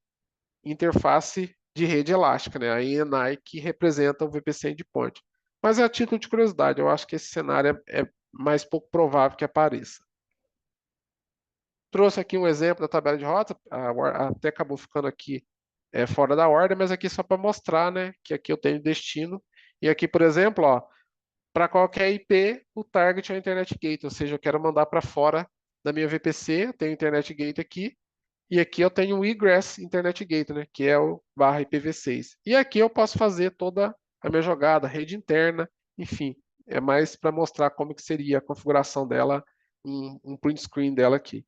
interface de rede elástica, né? A ENI que representa o VPC Endpoint. Mas é a título de curiosidade, eu acho que esse cenário é mais pouco provável que apareça. Trouxe aqui um exemplo da tabela de rota, até acabou ficando aqui fora da ordem, mas aqui só para mostrar, né, que aqui eu tenho destino. E aqui, por exemplo, ó, para qualquer IP, o target é o Internet Gate, ou seja, eu quero mandar para fora da minha VPC, eu tenho o Internet Gate aqui, e aqui eu tenho o Egress Internet Gate, né, que é o barra IPv6. E aqui eu posso fazer toda a minha jogada, rede interna, enfim, é mais para mostrar como que seria a configuração dela, um print screen dela aqui.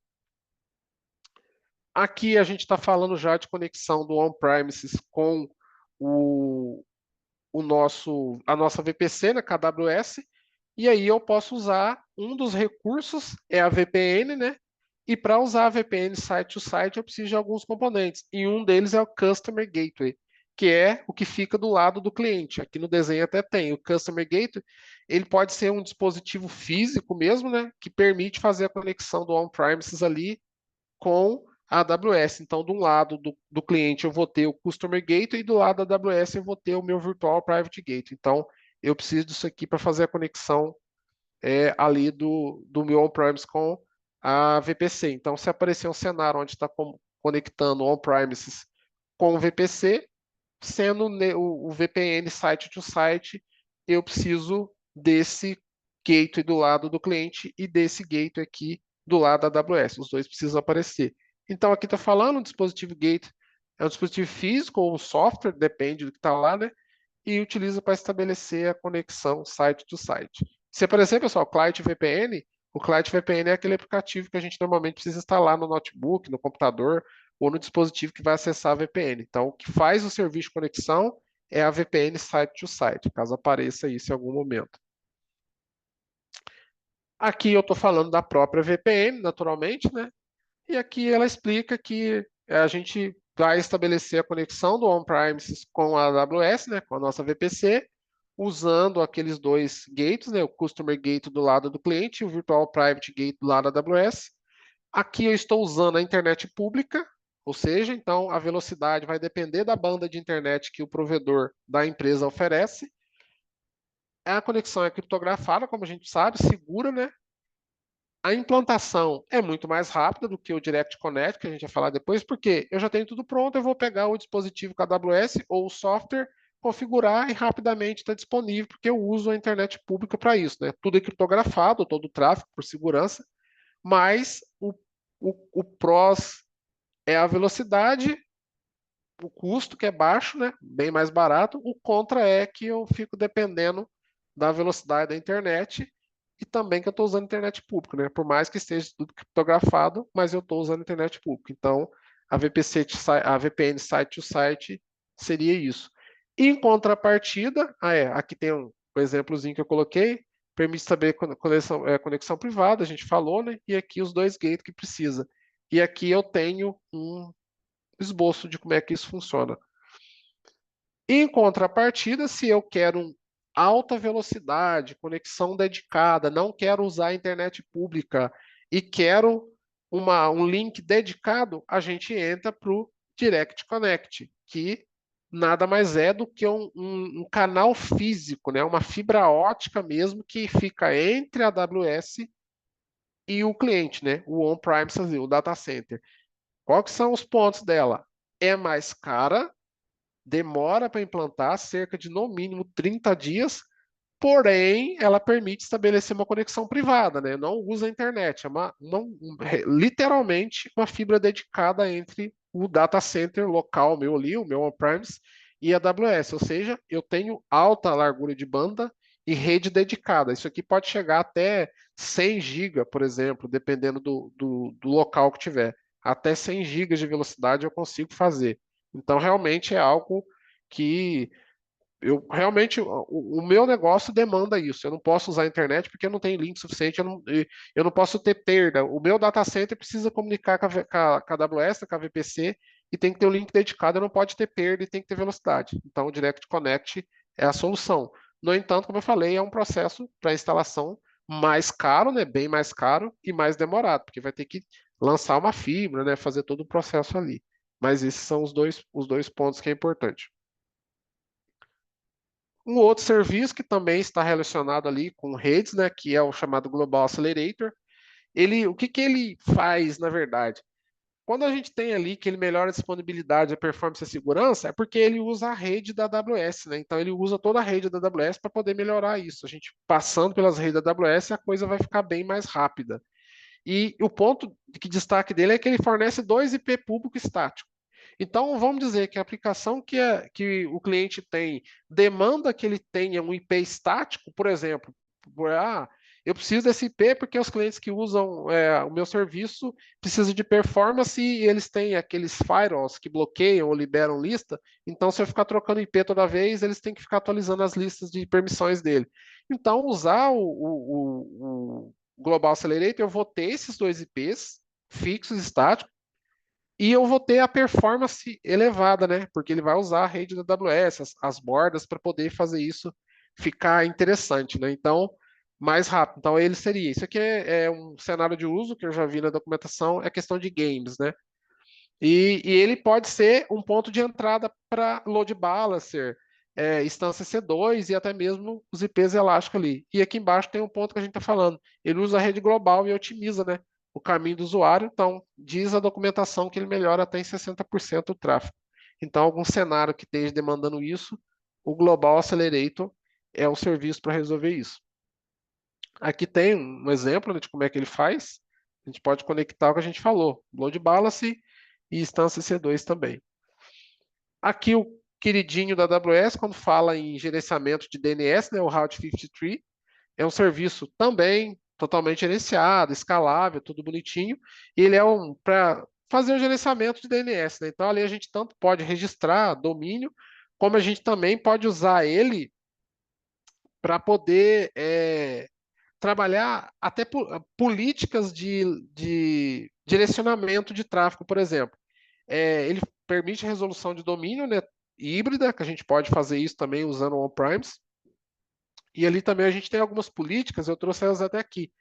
Aqui a gente está falando já de conexão do on-premises com o, a nossa VPC, né, KWS, e aí eu posso usar um dos recursos, é a VPN, né? E para usar a VPN site to site, eu preciso de alguns componentes. E um deles é o Customer Gateway, que é o que fica do lado do cliente. Aqui no desenho até tem o Customer Gateway. Ele pode ser um dispositivo físico mesmo, né? Que permite fazer a conexão do on-premises ali com a AWS. Então, de um lado do cliente eu vou ter o Customer Gateway e do lado da AWS eu vou ter o meu Virtual Private Gateway. Então, eu preciso disso aqui para fazer a conexão ali do meu on-premise com a VPC. Então, se aparecer um cenário onde está conectando on-premises com o VPC, sendo o VPN site to site, eu preciso desse gateway do lado do cliente e desse gateway aqui do lado da AWS. Os dois precisam aparecer. Então, aqui está falando um dispositivo gateway, é um dispositivo físico ou um software, depende do que está lá, né? E utiliza para estabelecer a conexão site to site. Se aparecer, pessoal, Client VPN, o Client VPN é aquele aplicativo que a gente normalmente precisa instalar no notebook, no computador ou no dispositivo que vai acessar a VPN. Então, o que faz o serviço de conexão é a VPN site to site, caso apareça isso em algum momento. Aqui eu estou falando da própria VPN, naturalmente, né? E aqui ela explica que a gente vai estabelecer a conexão do on-premises com a AWS, né, com a nossa VPC, usando aqueles dois gates, né, o Customer Gate do lado do cliente e o Virtual Private Gate do lado da AWS. Aqui eu estou usando a internet pública, ou seja, então a velocidade vai depender da banda de internet que o provedor da empresa oferece. A conexão é criptografada, como a gente sabe, segura, né? A implantação é muito mais rápida do que o Direct Connect, que a gente vai falar depois, porque eu já tenho tudo pronto, eu vou pegar o dispositivo com a AWS ou o software, configurar e rapidamente está disponível, porque eu uso a internet pública para isso, né? Tudo é criptografado, todo o tráfego por segurança, mas o prós é a velocidade, o custo que é baixo, né? Bem mais barato. O contra é que eu fico dependendo da velocidade da internet e também que eu estou usando internet pública, né? Por mais que esteja tudo criptografado, mas eu estou usando internet pública. Então, a VPN site to site seria isso. Em contrapartida, aqui tem um exemplozinho que eu coloquei, permite saber conexão privada, a gente falou, né? E aqui os dois gates que precisa. E aqui eu tenho um esboço de como é que isso funciona. Em contrapartida, se eu quero alta velocidade, conexão dedicada, não quero usar a internet pública e quero um link dedicado, a gente entra para o Direct Connect, que nada mais é do que um canal físico, né? Uma fibra ótica mesmo que fica entre a AWS e o cliente, né? O on-premise, o data center. Quais são os pontos dela? É mais cara, demora para implantar, cerca de no mínimo 30 dias, porém ela permite estabelecer uma conexão privada, né? Não usa a internet, literalmente uma fibra dedicada entre o data center local meu ali, o meu on-premise, e a AWS, ou seja, eu tenho alta largura de banda e rede dedicada. Isso aqui pode chegar até 100 GB, por exemplo, dependendo do local que tiver. Até 100 GB de velocidade eu consigo fazer. Então, realmente é algo que eu realmente o meu negócio demanda isso. Eu não posso usar a internet porque eu não tenho link suficiente, eu não posso ter perda. O meu data center precisa comunicar com a AWS, com a VPC, e tem que ter um link dedicado, não pode ter perda e tem que ter velocidade. Então, o Direct Connect é a solução. No entanto, como eu falei, é um processo para instalação mais caro, né? Bem mais caro e mais demorado, porque vai ter que lançar uma fibra, né? Fazer todo o processo ali. Mas esses são os dois pontos que é importante. Um outro serviço que também está relacionado ali com redes, né, que é o chamado Global Accelerator. O que que ele faz, na verdade? Quando a gente tem ali que ele melhora a disponibilidade, a performance e a segurança, é porque ele usa a rede da AWS, né? Então ele usa toda a rede da AWS para poder melhorar isso. A gente passando pelas redes da AWS, a coisa vai ficar bem mais rápida. E o ponto que destaque dele é que ele fornece dois IP público estático. Então, vamos dizer que a aplicação que o cliente tem demanda que ele tenha um IP estático, por exemplo, eu preciso desse IP porque os clientes que usam o meu serviço precisam de performance e eles têm aqueles firewalls que bloqueiam ou liberam lista. Então, se eu ficar trocando IP toda vez, eles têm que ficar atualizando as listas de permissões dele. Então, usar o Global Accelerator, eu vou ter esses dois IPs fixos, estáticos, e eu vou ter a performance elevada, né? Porque ele vai usar a rede da AWS, as bordas, para poder fazer isso ficar interessante, né? Então, mais rápido. Então, ele seria. Isso aqui é um cenário de uso que eu já vi na documentação, é questão de games, né? E ele pode ser um ponto de entrada para load balancer, instância C2 e até mesmo os IPs elásticos ali. E aqui embaixo tem um ponto que a gente está falando. Ele usa a rede global e otimiza, né, o caminho do usuário. Então, diz a documentação que ele melhora até em 60% o tráfego. Então, algum cenário que esteja demandando isso, o Global Accelerator é o serviço para resolver isso. Aqui tem um exemplo, né, de como é que ele faz. A gente pode conectar o que a gente falou, load balance e instância C2 também. Aqui o queridinho da AWS, quando fala em gerenciamento de DNS, né, o Route 53, é um serviço também totalmente gerenciado, escalável, tudo bonitinho. E ele é para fazer o gerenciamento de DNS, né? Então ali a gente tanto pode registrar domínio, como a gente também pode usar ele para poder trabalhar até políticas de direcionamento de tráfego, por exemplo. Ele permite resolução de domínio, né, híbrida, que a gente pode fazer isso também usando o on-premise. E ali também a gente tem algumas políticas, eu trouxe elas até aqui,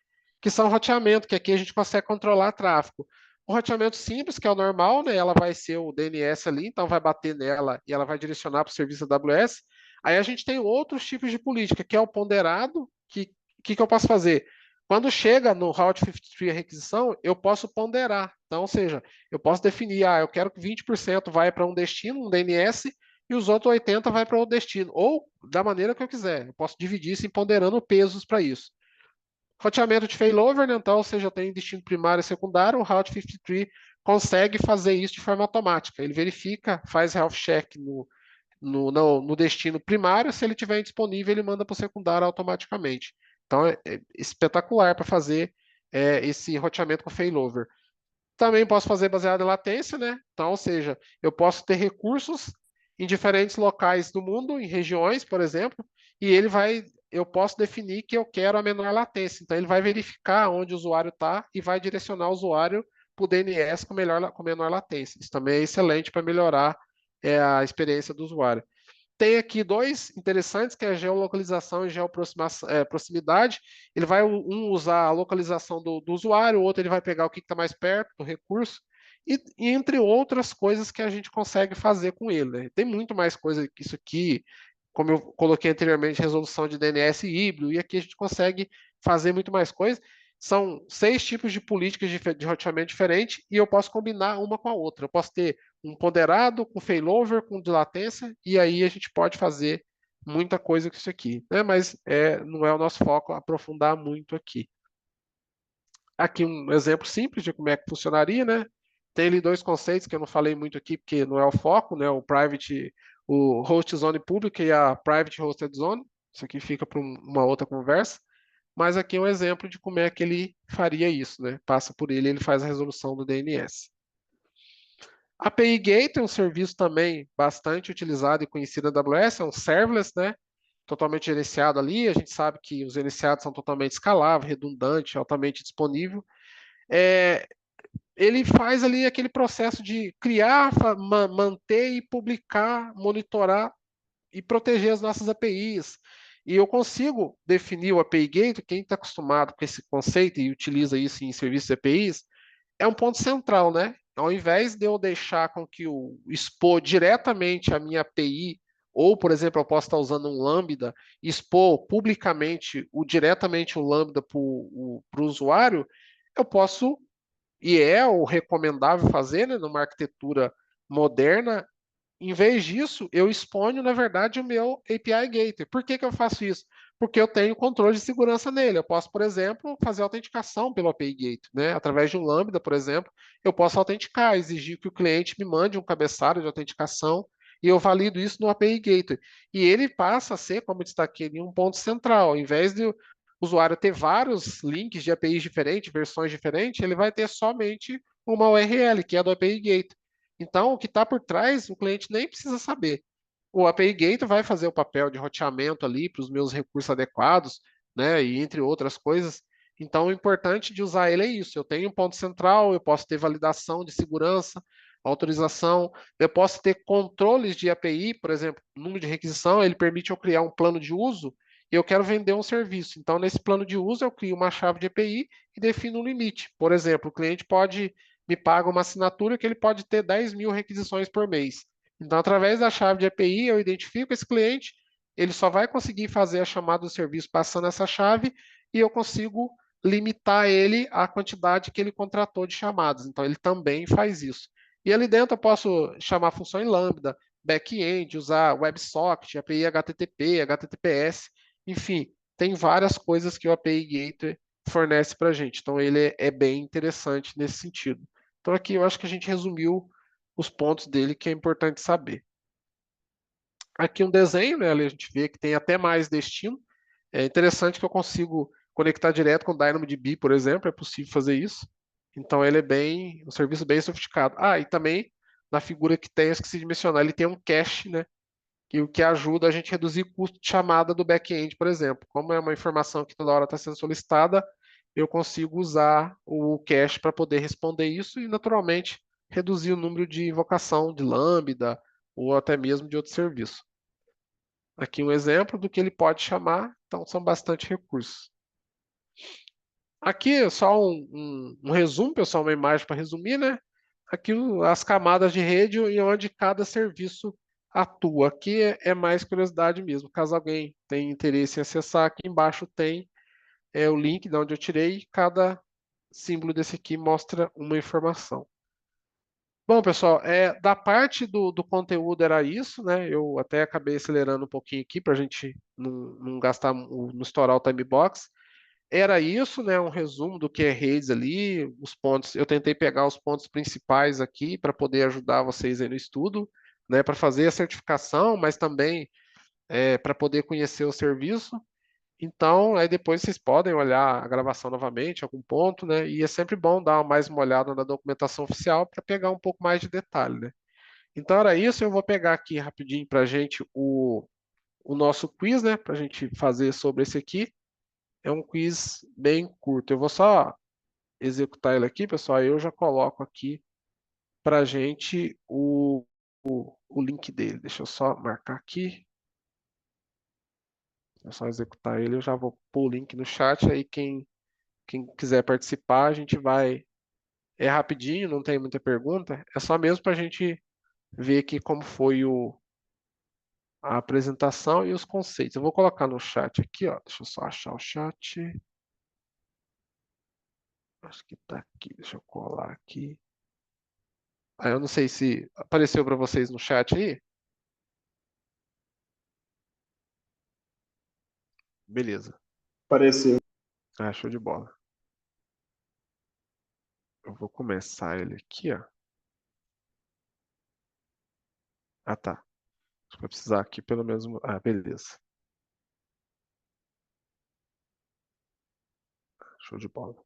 que são roteamento, que aqui a gente consegue controlar tráfego. O roteamento simples, que é o normal, né? Ela vai ser o DNS ali, então vai bater nela e ela vai direcionar para o serviço da AWS. Aí a gente tem outros tipos de política, que é o ponderado, que eu posso fazer? Quando chega no Route 53 a requisição, eu posso ponderar. Então, ou seja, eu posso definir, eu quero que 20% vai para um destino, um DNS, e os outros 80% vai para o destino. Ou da maneira que eu quiser. Eu posso dividir isso ponderando pesos para isso. Roteamento de failover, né? Então, ou seja, tem destino primário e secundário, o Route 53 consegue fazer isso de forma automática. Ele verifica, faz health check no destino primário, se ele tiver disponível, ele manda para o secundário automaticamente. Então é espetacular para fazer esse roteamento com failover. Também posso fazer baseado em latência, né? Então, ou seja, eu posso ter recursos em diferentes locais do mundo, em regiões, por exemplo, e eu posso definir que eu quero a menor latência. Então, ele vai verificar onde o usuário está e vai direcionar o usuário para o DNS com menor latência. Isso também é excelente para melhorar a experiência do usuário. Tem aqui dois interessantes, que é a geolocalização e proximidade. Ele vai usar a localização do usuário, o outro ele vai pegar o que está mais perto do recurso, e entre outras coisas que a gente consegue fazer com ele. Né? Tem muito mais coisa que isso aqui, como eu coloquei anteriormente, resolução de DNS híbrido, e aqui a gente consegue fazer muito mais coisas. São 6 tipos de políticas de roteamento diferentes e eu posso combinar uma com a outra. Eu posso ter um ponderado, com failover, com de latência, e aí a gente pode fazer muita coisa com isso aqui, né? Mas não é o nosso foco aprofundar muito aqui. Aqui um exemplo simples de como é que funcionaria, né? Tem ali dois conceitos que eu não falei muito aqui, porque não é o foco, né? O host zone pública e a private hosted zone. Isso aqui fica para uma outra conversa. Mas aqui é um exemplo de como é que ele faria isso, né? Passa por ele faz a resolução do DNS. A API Gateway é um serviço também bastante utilizado e conhecido da AWS, é um serverless, né? Totalmente gerenciado ali. A gente sabe que os gerenciados são totalmente escaláveis, redundantes, altamente disponível. Ele faz ali aquele processo de criar, manter e publicar, monitorar e proteger as nossas APIs. E eu consigo definir o API Gateway, quem está acostumado com esse conceito e utiliza isso em serviços de APIs, é um ponto central, né? Ao invés de eu deixar com que o expor diretamente a minha API, ou, por exemplo, eu posso estar usando um Lambda, expor publicamente diretamente o Lambda para o usuário, eu posso, e é o recomendável fazer, né, numa arquitetura moderna. Em vez disso, eu exponho, na verdade, o meu API Gateway. Por que que eu faço isso? Porque eu tenho controle de segurança nele. Eu posso, por exemplo, fazer autenticação pelo API Gateway, né? Através de um Lambda, por exemplo, eu posso autenticar, exigir que o cliente me mande um cabeçalho de autenticação e eu valido isso no API Gateway. E ele passa a ser, como eu destaquei ali, um ponto central. Em vez de o usuário ter vários links de APIs diferentes, versões diferentes, ele vai ter somente uma URL, que é a do API Gateway. Então, o que está por trás, o cliente nem precisa saber. O API Gateway vai fazer o papel de roteamento ali para os meus recursos adequados, né, e entre outras coisas. Então, o importante de usar ele é isso. Eu tenho um ponto central, eu posso ter validação de segurança, autorização, eu posso ter controles de API, por exemplo, número de requisição, ele permite eu criar um plano de uso e eu quero vender um serviço. Então, nesse plano de uso, eu crio uma chave de API e defino um limite. Por exemplo, o cliente me paga uma assinatura que ele pode ter 10.000 requisições por mês. Então, através da chave de API, eu identifico esse cliente, ele só vai conseguir fazer a chamada do serviço passando essa chave e eu consigo limitar ele à quantidade que ele contratou de chamadas. Então, ele também faz isso. E ali dentro eu posso chamar a função em Lambda, back-end, usar WebSocket, API HTTP, HTTPS, enfim, tem várias coisas que o API Gateway fornece para a gente. Então, ele é bem interessante nesse sentido. Então, aqui eu acho que a gente resumiu os pontos dele que é importante saber. Aqui um desenho, né? Ali a gente vê que tem até mais destino. É interessante que eu consigo conectar direto com o DynamoDB, por exemplo, é possível fazer isso. Então ele é um serviço bem sofisticado. Ah, e também na figura que tem, eu esqueci de mencionar, ele tem um cache, né? Que o que ajuda a gente a reduzir o custo de chamada do back-end, por exemplo. Como é uma informação que toda hora está sendo solicitada, eu consigo usar o cache para poder responder isso e, naturalmente, reduzir o número de invocação de Lambda ou até mesmo de outro serviço. Aqui um exemplo do que ele pode chamar, então são bastante recursos. Aqui é só um resumo, pessoal, uma imagem para resumir, né? Aqui as camadas de rede e onde cada serviço atua. Aqui é mais curiosidade mesmo. Caso alguém tenha interesse em acessar, aqui embaixo tem o link de onde eu tirei. Cada símbolo desse aqui mostra uma informação. Bom, pessoal, da parte do conteúdo era isso, né? Eu até acabei acelerando um pouquinho aqui para a gente não gastar, não estourar o time box. era isso, né? Um resumo do que é redes ali, os pontos. Eu tentei pegar os pontos principais aqui para poder ajudar vocês aí no estudo, né? Para fazer a certificação, mas também para poder conhecer o serviço. Então, aí depois vocês podem olhar a gravação novamente, algum ponto, né? E é sempre bom dar mais uma olhada na documentação oficial para pegar um pouco mais de detalhe, né? Então era isso, eu vou pegar aqui rapidinho para a gente o nosso quiz, né? Para a gente fazer sobre esse aqui. É um quiz bem curto. Eu vou só executar ele aqui, pessoal. Aí eu já coloco aqui para a gente o link dele. Deixa eu só marcar aqui. É só executar ele, eu já vou pôr o link no chat. Aí quem quiser participar, a gente vai. É rapidinho, não tem muita pergunta. É só mesmo para a gente ver aqui como foi a apresentação e os conceitos. Eu vou colocar no chat aqui, ó. Deixa eu só achar o chat. Acho que tá aqui. Deixa eu colar aqui. Ah, eu não sei se apareceu para vocês no chat aí. Beleza. Apareceu. Ah, show de bola. Eu vou começar ele aqui, ó. Ah, tá. Acho que vai precisar aqui pelo menos. Ah, beleza. Show de bola.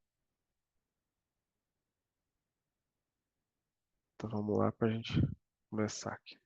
Então vamos lá para a gente começar aqui.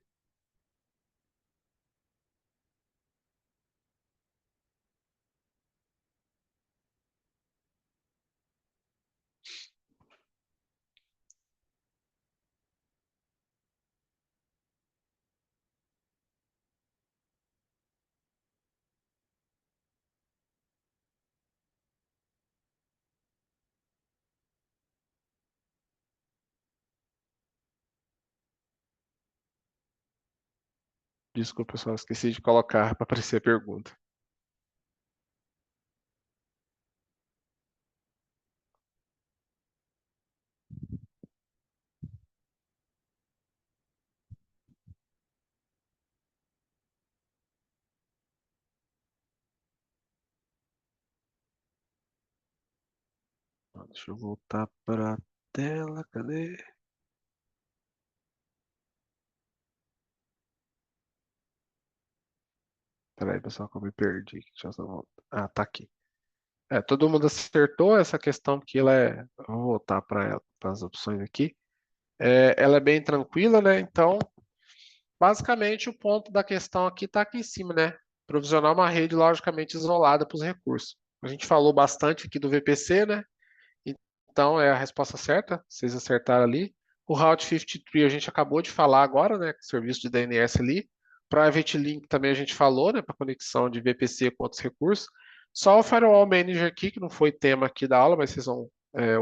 Desculpa, pessoal, esqueci de colocar para aparecer a pergunta. Deixa eu voltar para a tela. Cadê? Peraí, pessoal, que eu me perdi. Deixa eu só voltar. Ah, tá aqui. Todo mundo acertou essa questão, porque ela é. Eu vou voltar para as opções aqui. Ela é bem tranquila, né? Então, basicamente, o ponto da questão aqui está aqui em cima, né? Provisionar uma rede logicamente isolada para os recursos. A gente falou bastante aqui do VPC, né? Então, é a resposta certa, vocês acertaram ali. O Route 53 a gente acabou de falar agora, né? Serviço de DNS ali. Private Link também a gente falou, né? Para conexão de VPC com outros recursos. Só o Firewall Manager aqui, que não foi tema aqui da aula, mas vocês vão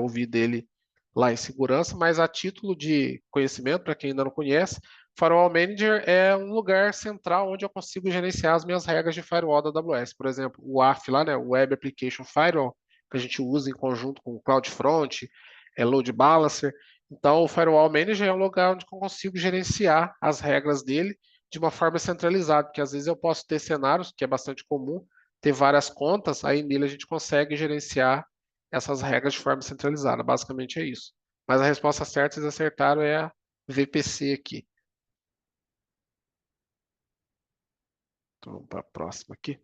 ouvir dele lá em segurança. Mas a título de conhecimento, para quem ainda não conhece, Firewall Manager é um lugar central onde eu consigo gerenciar as minhas regras de firewall da AWS. Por exemplo, o WAF lá, né? O Web Application Firewall que a gente usa em conjunto com o CloudFront, Load Balancer. Então, o Firewall Manager é um lugar onde eu consigo gerenciar as regras dele de uma forma centralizada, porque às vezes eu posso ter cenários, que é bastante comum, ter várias contas, aí nele a gente consegue gerenciar essas regras de forma centralizada. Basicamente é isso. Mas a resposta certa, vocês acertaram, é a VPC aqui. Então, vamos para a próxima aqui.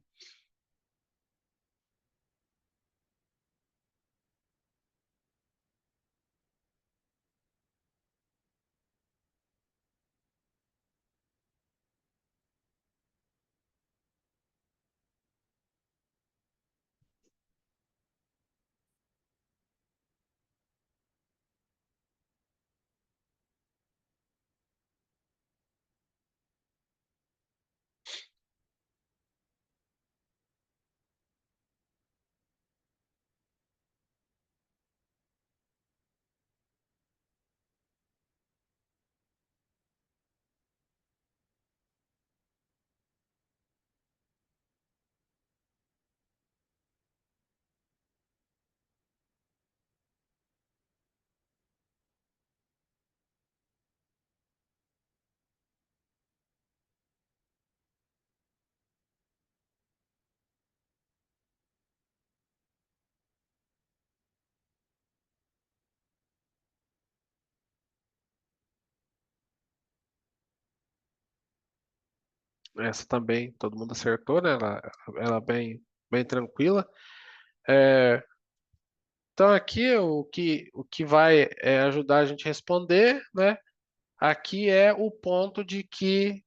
Essa também todo mundo acertou, né? Ela é bem tranquila. É, então aqui o que vai ajudar a gente a responder, né? Aqui é o ponto de que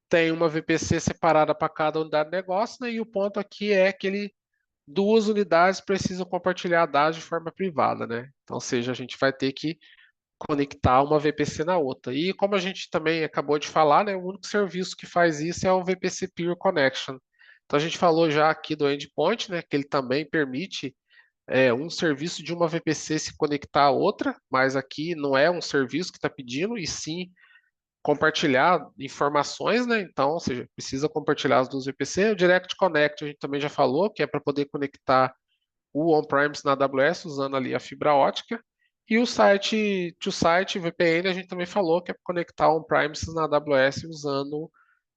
tem uma VPC separada para cada unidade de negócio, né? E o ponto aqui é que duas unidades precisam compartilhar dados de forma privada, né? Então, ou seja, a gente vai ter que conectar uma VPC na outra. E como a gente também acabou de falar, né, o único serviço que faz isso é o VPC Peer Connection. Então a gente falou já aqui do endpoint, né, que ele também permite um serviço de uma VPC se conectar a outra, mas aqui não é um serviço que está pedindo, e sim compartilhar informações, né? Então, ou seja, precisa compartilhar as duas VPC. O Direct Connect a gente também já falou, que é para poder conectar o on-premise na AWS usando ali a fibra ótica. E o site to site VPN a gente também falou que é para conectar on-premises na AWS usando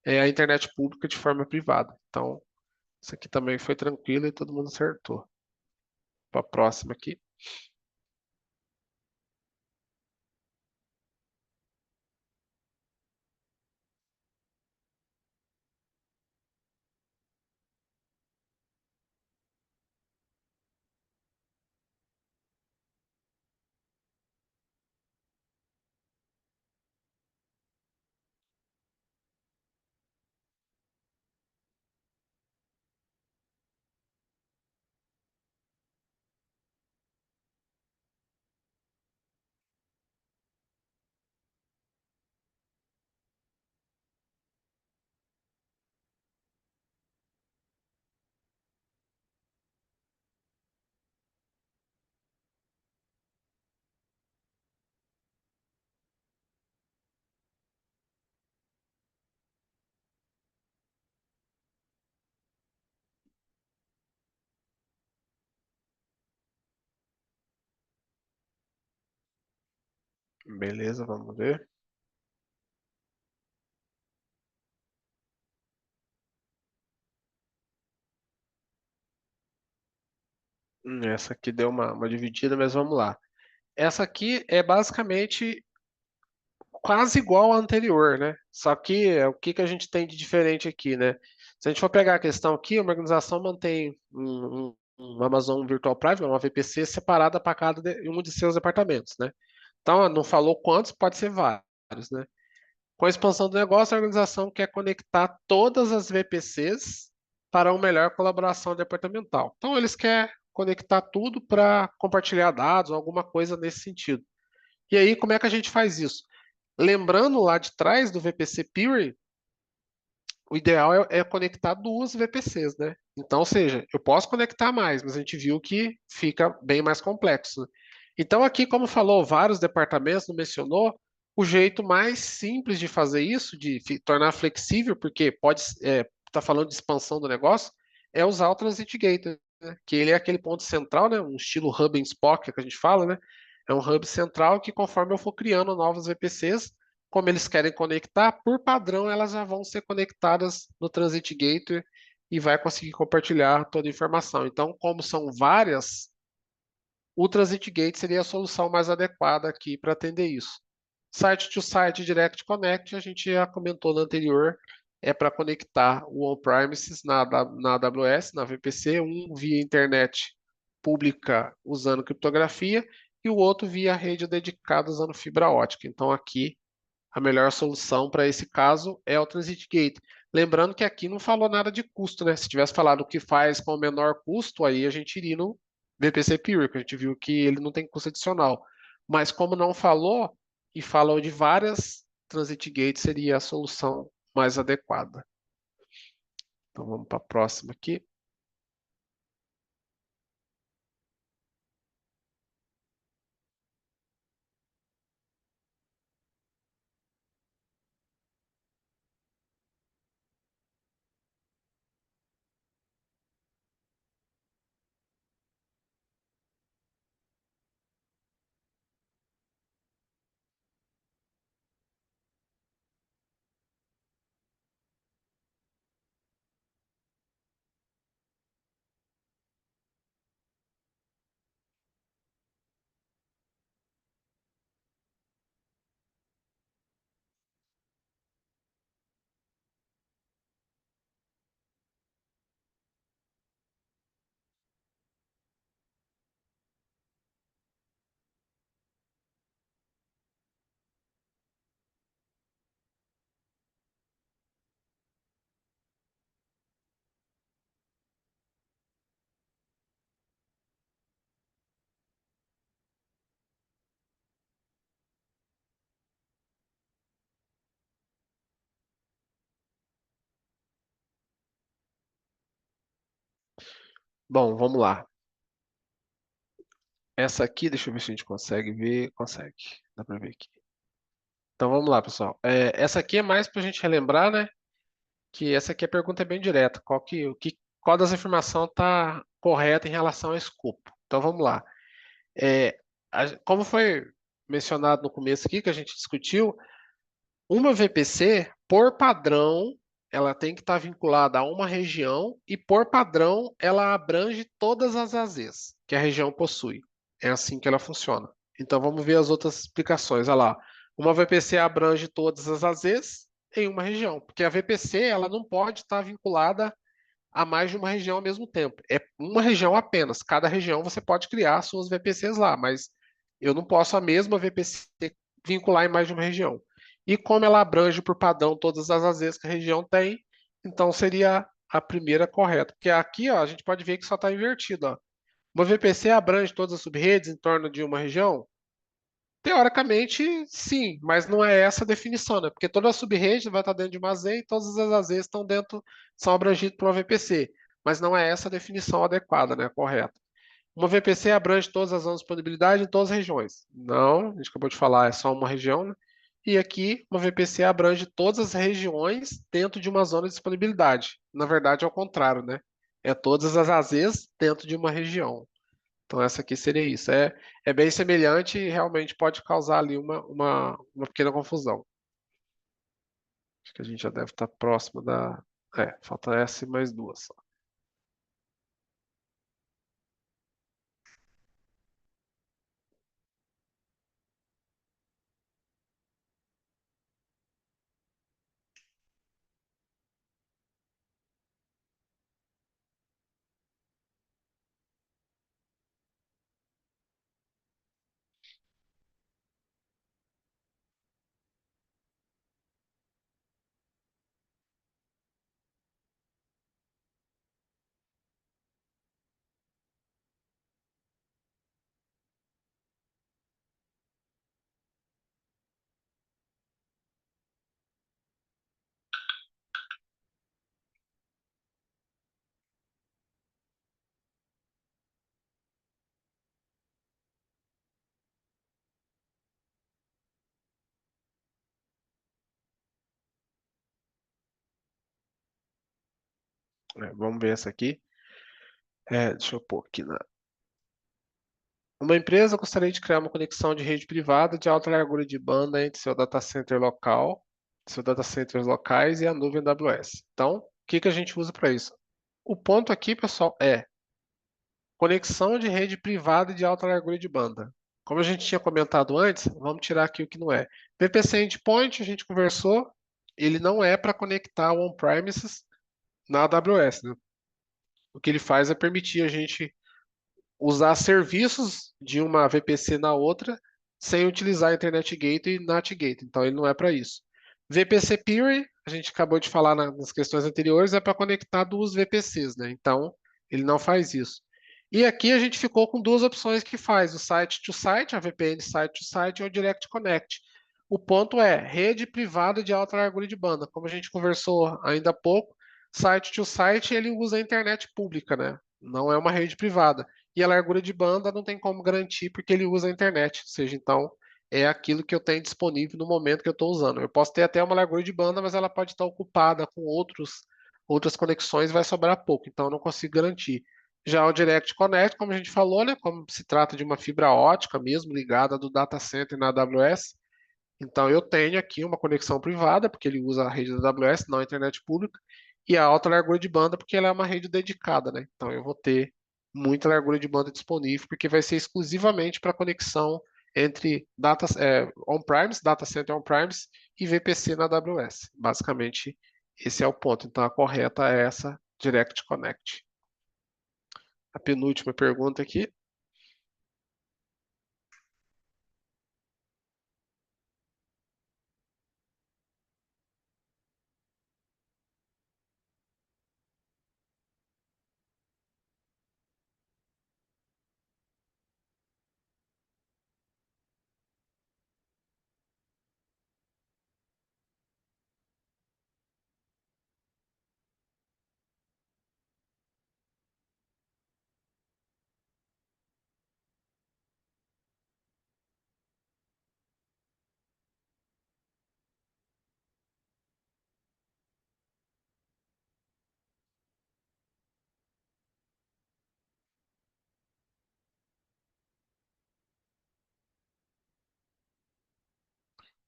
a internet pública de forma privada. Então, isso aqui também foi tranquilo e todo mundo acertou. Para a próxima aqui. Beleza, vamos ver. Essa aqui deu uma dividida, mas vamos lá. Essa aqui é basicamente quase igual à anterior, né? Só que o que que a gente tem de diferente aqui, né? Se a gente for pegar a questão aqui, uma organização mantém um Amazon Virtual Private, uma VPC separada para cada um de seus departamentos, né? Então, não falou quantos, pode ser vários, né? Com a expansão do negócio, a organização quer conectar todas as VPCs para uma melhor colaboração departamental. Então, eles querem conectar tudo para compartilhar dados, alguma coisa nesse sentido. E aí, como é que a gente faz isso? Lembrando lá de trás do VPC Peering, o ideal é conectar duas VPCs, né? Então, ou seja, eu posso conectar mais, mas a gente viu que fica bem mais complexo, né? Então, aqui, como falou, vários departamentos, não mencionou, o jeito mais simples de fazer isso, de tornar flexível, porque pode estar falando de expansão do negócio, é usar o Transit Gateway, né? Que ele é aquele ponto central, né? Um estilo hub and spoke que a gente fala, né? É um hub central que, conforme eu for criando novos VPCs, como eles querem conectar, por padrão elas já vão ser conectadas no Transit Gateway e vai conseguir compartilhar toda a informação. Então, como são várias, o Transit Gate seria a solução mais adequada aqui para atender isso. Site to Site Direct Connect, a gente já comentou no anterior, é para conectar o on-premises na AWS, na VPC, um via internet pública usando criptografia e o outro via rede dedicada usando fibra ótica. Então, aqui a melhor solução para esse caso é o Transit Gate. Lembrando que aqui não falou nada de custo, né? Se tivesse falado o que faz com o menor custo, aí a gente iria no VPC Pure, que a gente viu que ele não tem custo adicional. Mas como não falou, e falou de várias, Transit Gate seria a solução mais adequada. Então vamos para a próxima aqui. Bom, vamos lá. Essa aqui, deixa eu ver se a gente consegue ver. Consegue. Dá para ver aqui. Então vamos lá, pessoal. Essa aqui é mais para a gente relembrar, né? Que essa aqui a pergunta é bem direta. Qual das afirmações está correta em relação ao escopo? Então vamos lá. É, como foi mencionado no começo aqui, que a gente discutiu, uma VPC, por padrão, ela tem que estar vinculada a uma região e, por padrão, ela abrange todas as AZs que a região possui. É assim que ela funciona. Então vamos ver as outras explicações. Olha lá. Uma VPC abrange todas as AZs em uma região, porque a VPC ela não pode estar vinculada a mais de uma região ao mesmo tempo. É uma região apenas. Cada região você pode criar suas VPCs lá, mas eu não posso a mesma VPC vincular em mais de uma região. E como ela abrange por padrão todas as AZs que a região tem, então seria a primeira correta. Porque aqui ó, a gente pode ver que só está invertido. Ó. Uma VPC abrange todas as subredes em torno de uma região? Teoricamente, sim, mas não é essa a definição, né? Porque toda a sub-rede vai estar dentro de uma AZ e todas as AZs estão dentro, são abrangidas por uma VPC. Mas não é essa a definição adequada, né? Correta. Uma VPC abrange todas as zonas de disponibilidade em todas as regiões. Não, a gente acabou de falar, é só uma região, né? E aqui, uma VPC abrange todas as regiões dentro de uma zona de disponibilidade. Na verdade, é o contrário, né? É todas as AZs dentro de uma região. Então, essa aqui seria isso. É bem semelhante e realmente pode causar ali uma pequena confusão. Acho que a gente já deve estar próximo da. Falta essa e mais duas só. Vamos ver essa aqui. Deixa eu pôr aqui na. Uma empresa gostaria de criar uma conexão de rede privada de alta largura de banda entre seu data center local, seus data centers locais e a nuvem AWS. Então, o que que a gente usa para isso? O ponto aqui, pessoal, é conexão de rede privada de alta largura de banda. Como a gente tinha comentado antes, vamos tirar aqui o que não é. VPC Endpoint, a gente conversou, ele não é para conectar o on-premises na AWS, né? O que ele faz é permitir a gente usar serviços de uma VPC na outra sem utilizar Internet Gateway e NAT Gateway. Então ele não é para isso. VPC Peering, a gente acabou de falar nas questões anteriores, é para conectar duas VPCs, né? Então ele não faz isso. E aqui a gente ficou com duas opções que faz, o site to site, a VPN site to site e o Direct Connect. O ponto é rede privada de alta largura de banda. Como a gente conversou ainda há pouco, site to site ele usa a internet pública, né? Não é uma rede privada. E a largura de banda não tem como garantir porque ele usa a internet. Ou seja, então é aquilo que eu tenho disponível no momento que eu estou usando. Eu posso ter até uma largura de banda, mas ela pode estar ocupada com outras conexões, vai sobrar pouco. Então eu não consigo garantir. Já o Direct Connect, como a gente falou, né, como se trata de uma fibra ótica mesmo ligada do data center na AWS, então eu tenho aqui uma conexão privada, porque ele usa a rede da AWS, não a internet pública, e a alta largura de banda, porque ela é uma rede dedicada, né? Então eu vou ter muita largura de banda disponível, porque vai ser exclusivamente para conexão entre on-premise, data center on-premise e VPC na AWS. Basicamente, esse é o ponto. Então a correta é essa, Direct Connect. A penúltima pergunta aqui.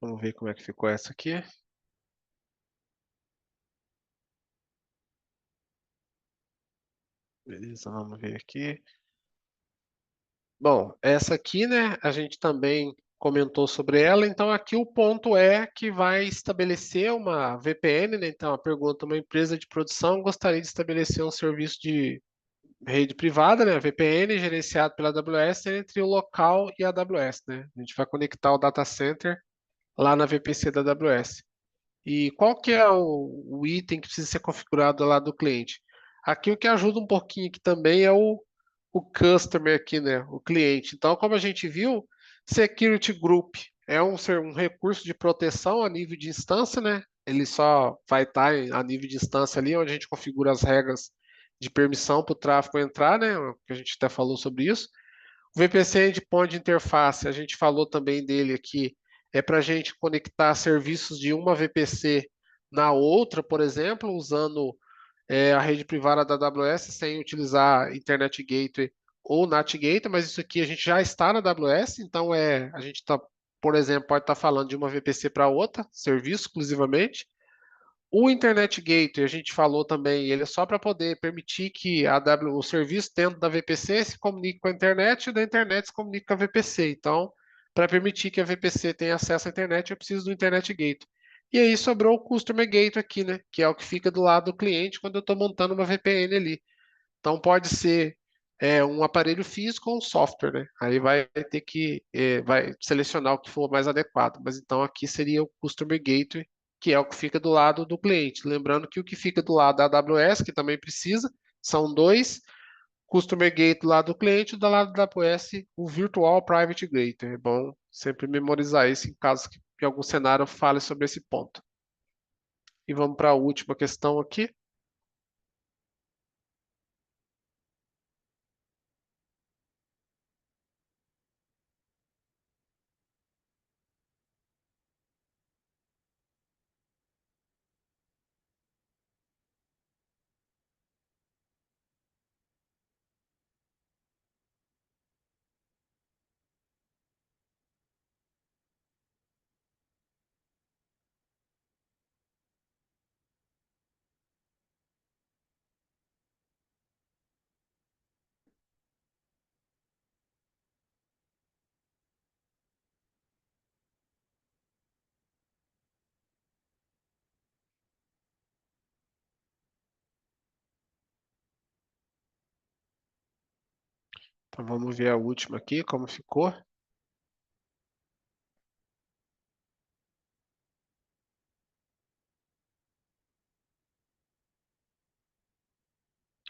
Vamos ver como é que ficou essa aqui. Beleza, vamos ver aqui. Bom, essa aqui, né, a gente também comentou sobre ela, então aqui o ponto é que vai estabelecer uma VPN, né? Então a pergunta, uma empresa de produção gostaria de estabelecer um serviço de rede privada, né, VPN, gerenciado pela AWS entre o local e a AWS, né? A gente vai conectar o data center lá na VPC da AWS. E qual que é o item que precisa ser configurado lá do cliente? Aqui o que ajuda um pouquinho aqui também é o customer aqui, né? O cliente. Então, como a gente viu, Security Group é um recurso de proteção a nível de instância, né? Ele só vai estar a nível de instância ali, onde a gente configura as regras de permissão para o tráfego entrar, né? Que a gente até falou sobre isso. O VPC Endpoint Interface, a gente falou também dele aqui, é para a gente conectar serviços de uma VPC na outra, por exemplo, usando a rede privada da AWS sem utilizar Internet Gateway ou NAT Gateway, mas isso aqui a gente já está na AWS, então a gente está, por exemplo, pode estar falando de uma VPC para outra, serviço exclusivamente. O Internet Gateway, a gente falou também, ele é só para poder permitir que o serviço dentro da VPC se comunique com a internet e da internet se comunique com a VPC. Então, para permitir que a VPC tenha acesso à internet, eu preciso do Internet Gateway. E aí sobrou o Customer Gateway aqui, né? Que é o que fica do lado do cliente quando eu estou montando uma VPN ali. Então pode ser um aparelho físico ou um software, né? Aí vai ter que vai selecionar o que for mais adequado. Mas então aqui seria o Customer Gateway, que é o que fica do lado do cliente. Lembrando que o que fica do lado da AWS, que também precisa, são dois Customer Gateway do lado do cliente e do lado da AWS, o Virtual Private Gateway. É bom sempre memorizar isso em caso que algum cenário fale sobre esse ponto. E vamos para a última questão aqui. Então vamos ver a última aqui, como ficou.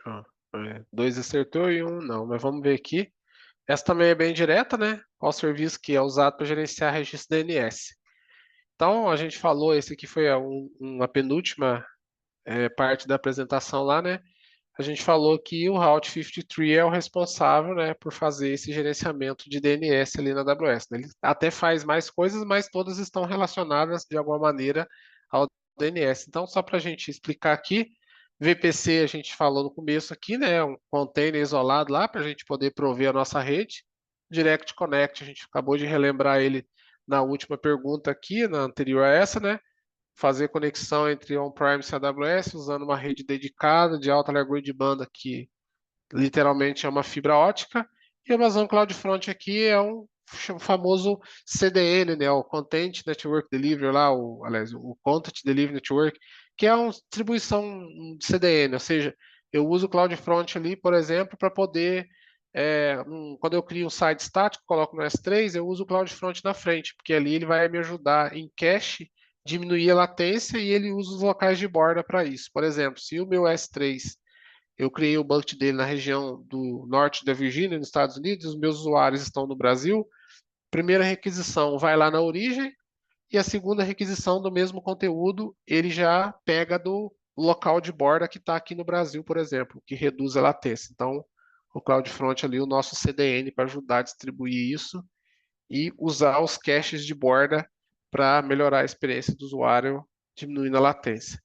Ó, dois acertou e um não, mas vamos ver aqui. Essa também é bem direta, né? Qual serviço que é usado para gerenciar registro DNS? Então, a gente falou, esse aqui foi uma penúltima parte da apresentação lá, né? A gente falou que o Route 53 é o responsável, né, por fazer esse gerenciamento de DNS ali na AWS, né? Ele até faz mais coisas, mas todas estão relacionadas de alguma maneira ao DNS. Então, só para a gente explicar aqui, VPC a gente falou no começo aqui, né, um container isolado lá para a gente poder prover a nossa rede. Direct Connect, a gente acabou de relembrar ele na última pergunta aqui, na anterior a essa, né? Fazer conexão entre on-premise e AWS usando uma rede dedicada de alta largura de banda que literalmente é uma fibra ótica. E o Amazon CloudFront aqui é um famoso CDN, né, o Content Network Delivery lá, aliás, o Content Delivery Network, que é uma distribuição de CDN, ou seja, eu uso o CloudFront ali, por exemplo, para poder quando eu crio um site estático, coloco no S3, eu uso o CloudFront na frente, porque ali ele vai me ajudar em cache, diminuir a latência e ele usa os locais de borda para isso. Por exemplo, se o meu S3 eu criei o bucket dele na região do norte da Virgínia, nos Estados Unidos, os meus usuários estão no Brasil. Primeira requisição vai lá na origem, e a segunda requisição do mesmo conteúdo, ele já pega do local de borda que está aqui no Brasil, por exemplo, que reduz a latência. Então, o CloudFront ali, o nosso CDN para ajudar a distribuir isso e usar os caches de borda para melhorar a experiência do usuário, diminuindo a latência.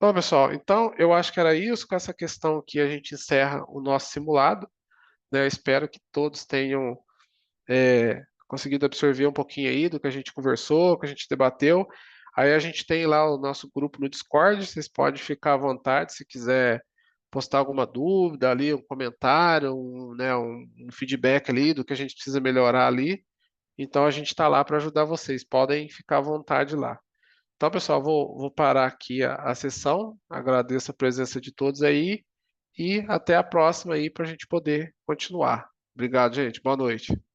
Bom, pessoal, então eu acho que era isso. Com essa questão que a gente encerra o nosso simulado, né? Eu espero que todos tenham conseguido absorver um pouquinho aí do que a gente conversou, que a gente debateu. Aí a gente tem lá o nosso grupo no Discord, vocês podem ficar à vontade se quiser postar alguma dúvida ali, um comentário, né, um feedback ali do que a gente precisa melhorar ali. Então a gente está lá para ajudar vocês, podem ficar à vontade lá. Então, pessoal, vou parar aqui a sessão. Agradeço a presença de todos aí e até a próxima aí para a gente poder continuar. Obrigado, gente. Boa noite.